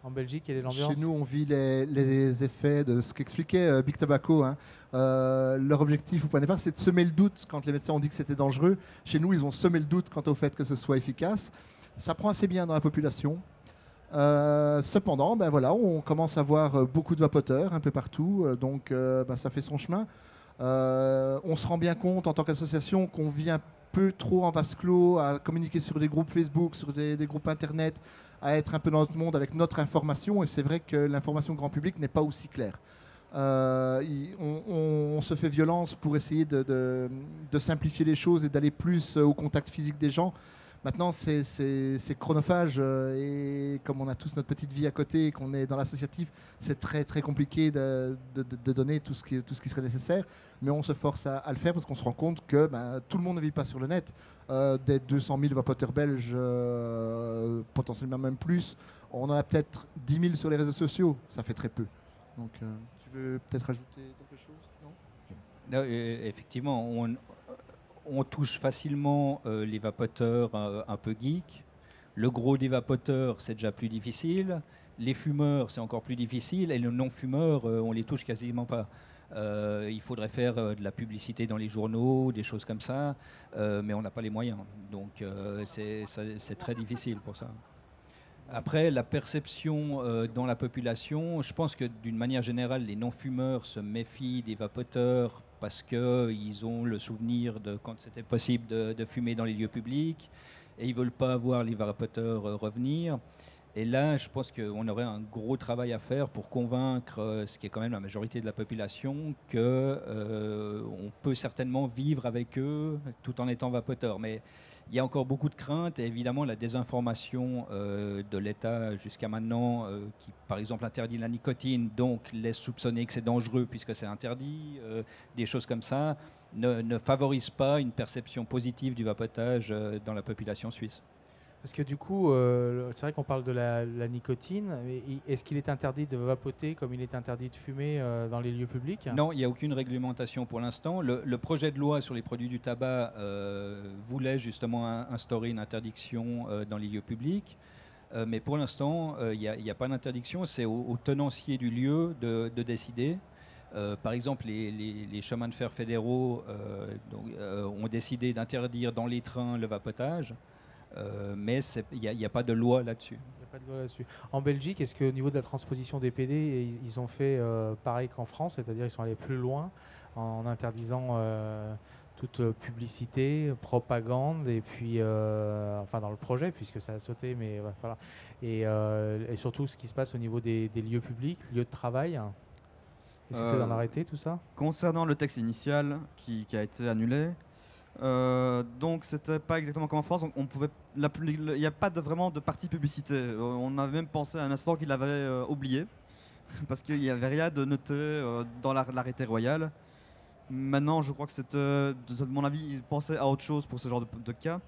En Belgique, quelle est l'ambiance? Chez nous, on vit les effets de ce qu'expliquait Big Tobacco. Leur objectif au point de départ, c'est de semer le doute quand les médecins ont dit que c'était dangereux. Chez nous, ils ont semé le doute quant au fait que ce soit efficace. Ça prend assez bien dans la population. Cependant, on commence à voir beaucoup de vapoteurs un peu partout. Donc, ça fait son chemin. On se rend bien compte en tant qu'association qu'on vit un peu trop en vase clos, à communiquer sur des groupes Facebook, sur des groupes Internet, à être un peu dans notre monde avec notre information. Et c'est vrai que l'information grand public n'est pas aussi claire. On se fait violence pour essayer de simplifier les choses et d'aller plus au contact physique des gens. Maintenant, c'est chronophage et comme on a tous notre petite vie à côté et qu'on est dans l'associatif, c'est très très compliqué de donner tout ce qui serait nécessaire. Mais on se force à le faire parce qu'on se rend compte que tout le monde ne vit pas sur le net. Des 200 000 vapoteurs belges, potentiellement même plus, on en a peut-être 10 000 sur les réseaux sociaux. Ça fait très peu. Donc, tu veux peut-être ajouter quelque chose? Non, effectivement, on touche facilement les vapoteurs un peu geeks. Le gros des vapoteurs, c'est déjà plus difficile. Les fumeurs, c'est encore plus difficile. Et les non-fumeurs, on les touche quasiment pas. Il faudrait faire de la publicité dans les journaux, des choses comme ça, mais on n'a pas les moyens. Donc c'est très difficile pour ça. Après, la perception dans la population, je pense que d'une manière générale, les non-fumeurs se méfient des vapoteurs parce qu'ils ont le souvenir de quand c'était possible de fumer dans les lieux publics et ils ne veulent pas voir les vapoteurs revenir. Et là, je pense qu'on aurait un gros travail à faire pour convaincre, ce qui est quand même la majorité de la population, qu'on peut certainement vivre avec eux tout en étant vapoteur. Mais il y a encore beaucoup de craintes et évidemment la désinformation de l'État jusqu'à maintenant, qui par exemple interdit la nicotine, donc laisse soupçonner que c'est dangereux puisque c'est interdit, des choses comme ça, ne favorise pas une perception positive du vapotage dans la population suisse. Parce que du coup, c'est vrai qu'on parle de la nicotine. Est-ce qu'il est interdit de vapoter comme il est interdit de fumer dans les lieux publics? Non, il n'y a aucune réglementation pour l'instant. Le projet de loi sur les produits du tabac voulait justement instaurer une interdiction dans les lieux publics. Mais pour l'instant, il n'y a pas d'interdiction. C'est au tenancier du lieu de décider. Par exemple, les chemins de fer fédéraux ont décidé d'interdire dans les trains le vapotage. Mais il n'y a pas de loi là-dessus. En Belgique, est-ce qu'au niveau de la transposition des PD, ils ont fait pareil qu'en France, c'est-à-dire ils sont allés plus loin en interdisant toute publicité, propagande, et puis, enfin dans le projet, puisque ça a sauté, mais voilà. Et surtout ce qui se passe au niveau des lieux publics, lieux de travail. Est-ce que c'est dans l'arrêté tout ça? Concernant le texte initial qui a été annulé, donc c'était pas exactement comme en France. Il n'y a pas vraiment de partie publicité. On avait même pensé à un instant qu'il avait oublié parce qu'il n'y avait rien de noté dans l'arrêté royal. Maintenant, je crois que c'était, de mon avis, ils pensaient à autre chose pour ce genre de cas.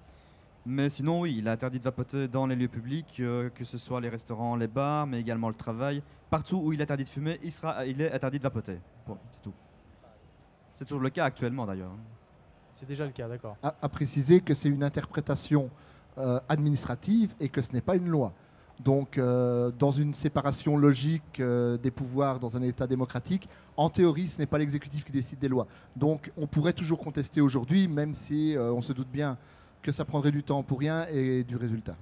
Mais sinon, oui, il est interdit de vapoter dans les lieux publics, que ce soit les restaurants, les bars, mais également le travail. Partout où il est interdit de fumer, il est interdit de vapoter. Bon, c'est tout. C'est toujours le cas actuellement d'ailleurs. C'est déjà le cas, d'accord. À préciser que c'est une interprétation administrative et que ce n'est pas une loi. Donc, dans une séparation logique des pouvoirs dans un État démocratique, en théorie, ce n'est pas l'exécutif qui décide des lois. Donc, on pourrait toujours contester aujourd'hui, même si on se doute bien que ça prendrait du temps pour rien et du résultat.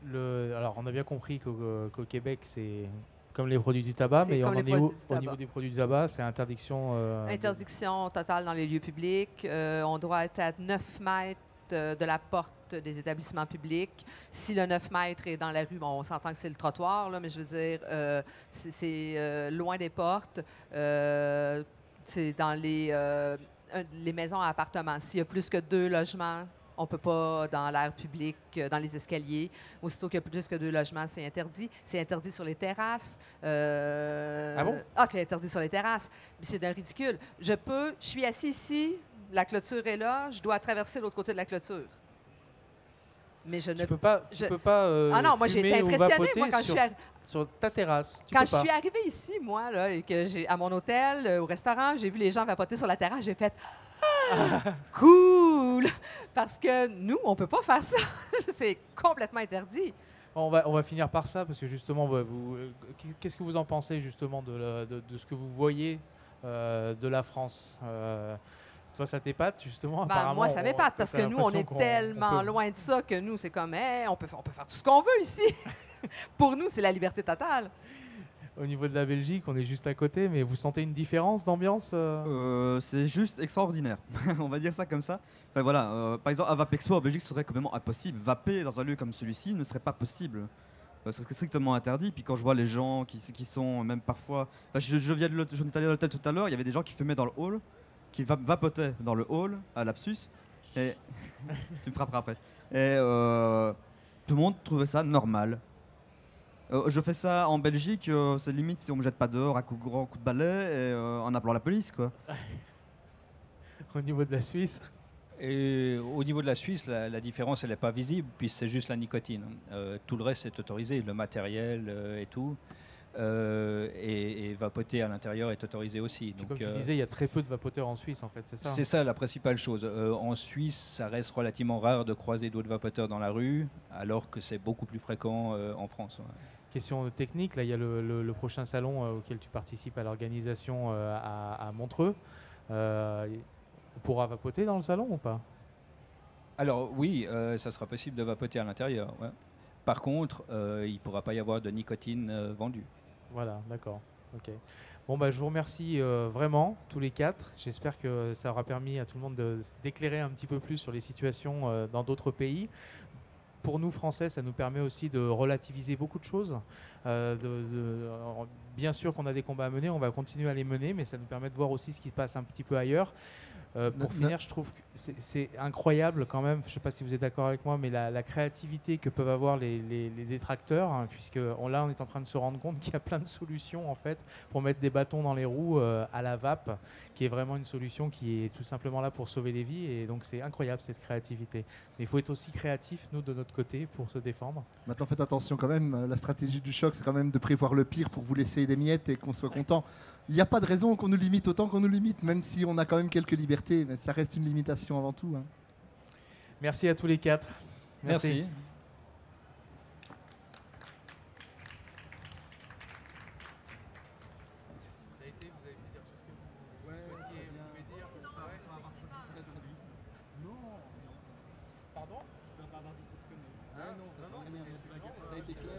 Alors, on a bien compris qu'au Québec, c'est comme les produits du tabac, mais au niveau des produits du tabac, c'est interdiction... Interdiction totale dans les lieux publics. On doit être à 9 mètres de la porte des établissements publics. Si le 9 mètres est dans la rue, bon, on s'entend que c'est le trottoir, là, mais je veux dire, c'est loin des portes. C'est dans les maisons à appartements. S'il y a plus que 2 logements, on ne peut pas dans l'air public, dans les escaliers. Aussitôt qu'il y a plus que 2 logements, c'est interdit. C'est interdit sur les terrasses. Ah bon? Ah, c'est interdit sur les terrasses. C'est d'un ridicule. Je suis assis ici, la clôture est là, je dois traverser l'autre côté de la clôture. Mais je ne peux pas. Ah non, moi j'ai été impressionnée moi, quand je suis sur ta terrasse. Quand je suis arrivée ici, moi, là, et que à mon hôtel, au restaurant, j'ai vu les gens vapoter sur la terrasse, j'ai fait cool! Parce que nous, on ne peut pas faire ça. C'est complètement interdit. On va finir par ça, parce que justement, qu'est-ce que vous en pensez justement de ce que vous voyez de la France? Toi, ça t'épate, justement? Moi, ça m'épate, parce que nous, on est tellement loin de ça que nous, c'est comme, on peut faire tout ce qu'on veut ici. Pour nous, c'est la liberté totale. Au niveau de la Belgique, on est juste à côté, mais vous sentez une différence d'ambiance? C'est juste extraordinaire, on va dire ça comme ça. Enfin, voilà, par exemple, à Vapexpo, en Belgique, ce serait complètement impossible. Vaper dans un lieu comme celui-ci ne serait pas possible. c'est strictement interdit. Puis quand je vois les gens qui sont même parfois... Enfin, j'en étais allé à l'hôtel tout à l'heure, il y avait des gens qui fumaient dans le hall, qui vapotaient dans le hall, à Lapsus, et... tu me frapperas après. Et tout le monde trouvait ça normal. Je fais ça en Belgique, c'est limite si on me jette pas dehors à grand coup de balai et en appelant la police, quoi. Au niveau de la Suisse. Et au niveau de la Suisse, la différence, elle n'est pas visible, puisque c'est juste la nicotine. Tout le reste est autorisé, le matériel et tout. Et vapoter à l'intérieur est autorisé aussi. Donc, comme tu disais, il y a très peu de vapoteurs en Suisse, en fait, c'est ça? C'est ça la principale chose. En Suisse, ça reste relativement rare de croiser d'autres vapoteurs dans la rue, alors que c'est beaucoup plus fréquent en France. Ouais. Question technique, là, il y a le prochain salon auquel tu participes à l'organisation à Montreux. On pourra vapoter dans le salon ou pas? Alors oui, ça sera possible de vapoter à l'intérieur. Ouais. Par contre, il ne pourra pas y avoir de nicotine vendue. Voilà, d'accord. Ok. Bon, bah, je vous remercie vraiment, tous les quatre. J'espère que ça aura permis à tout le monde d'éclairer un petit peu plus sur les situations dans d'autres pays. Pour nous, Français, ça nous permet aussi de relativiser beaucoup de choses. Bien sûr qu'on a des combats à mener, on va continuer à les mener, mais ça nous permet de voir aussi ce qui se passe un petit peu ailleurs. Pour finir, je trouve que c'est incroyable quand même, je ne sais pas si vous êtes d'accord avec moi, mais la créativité que peuvent avoir les détracteurs, hein, puisque là on est en train de se rendre compte qu'il y a plein de solutions en fait pour mettre des bâtons dans les roues à la vape, qui est vraiment une solution qui est tout simplement là pour sauver les vies, et donc c'est incroyable cette créativité. Mais il faut être aussi créatif, nous, de notre côté, pour se défendre. Maintenant, faites attention quand même, la stratégie du choc, c'est quand même de prévoir le pire pour vous laisser des miettes et qu'on soit content. Il n'y a pas de raison qu'on nous limite autant qu'on nous limite, même si on a quand même quelques libertés, mais ça reste une limitation avant tout. Hein. Merci à tous les quatre. Merci. Pardon? Je peux pas avoir dit trop de conneries. Non, ça a été clair.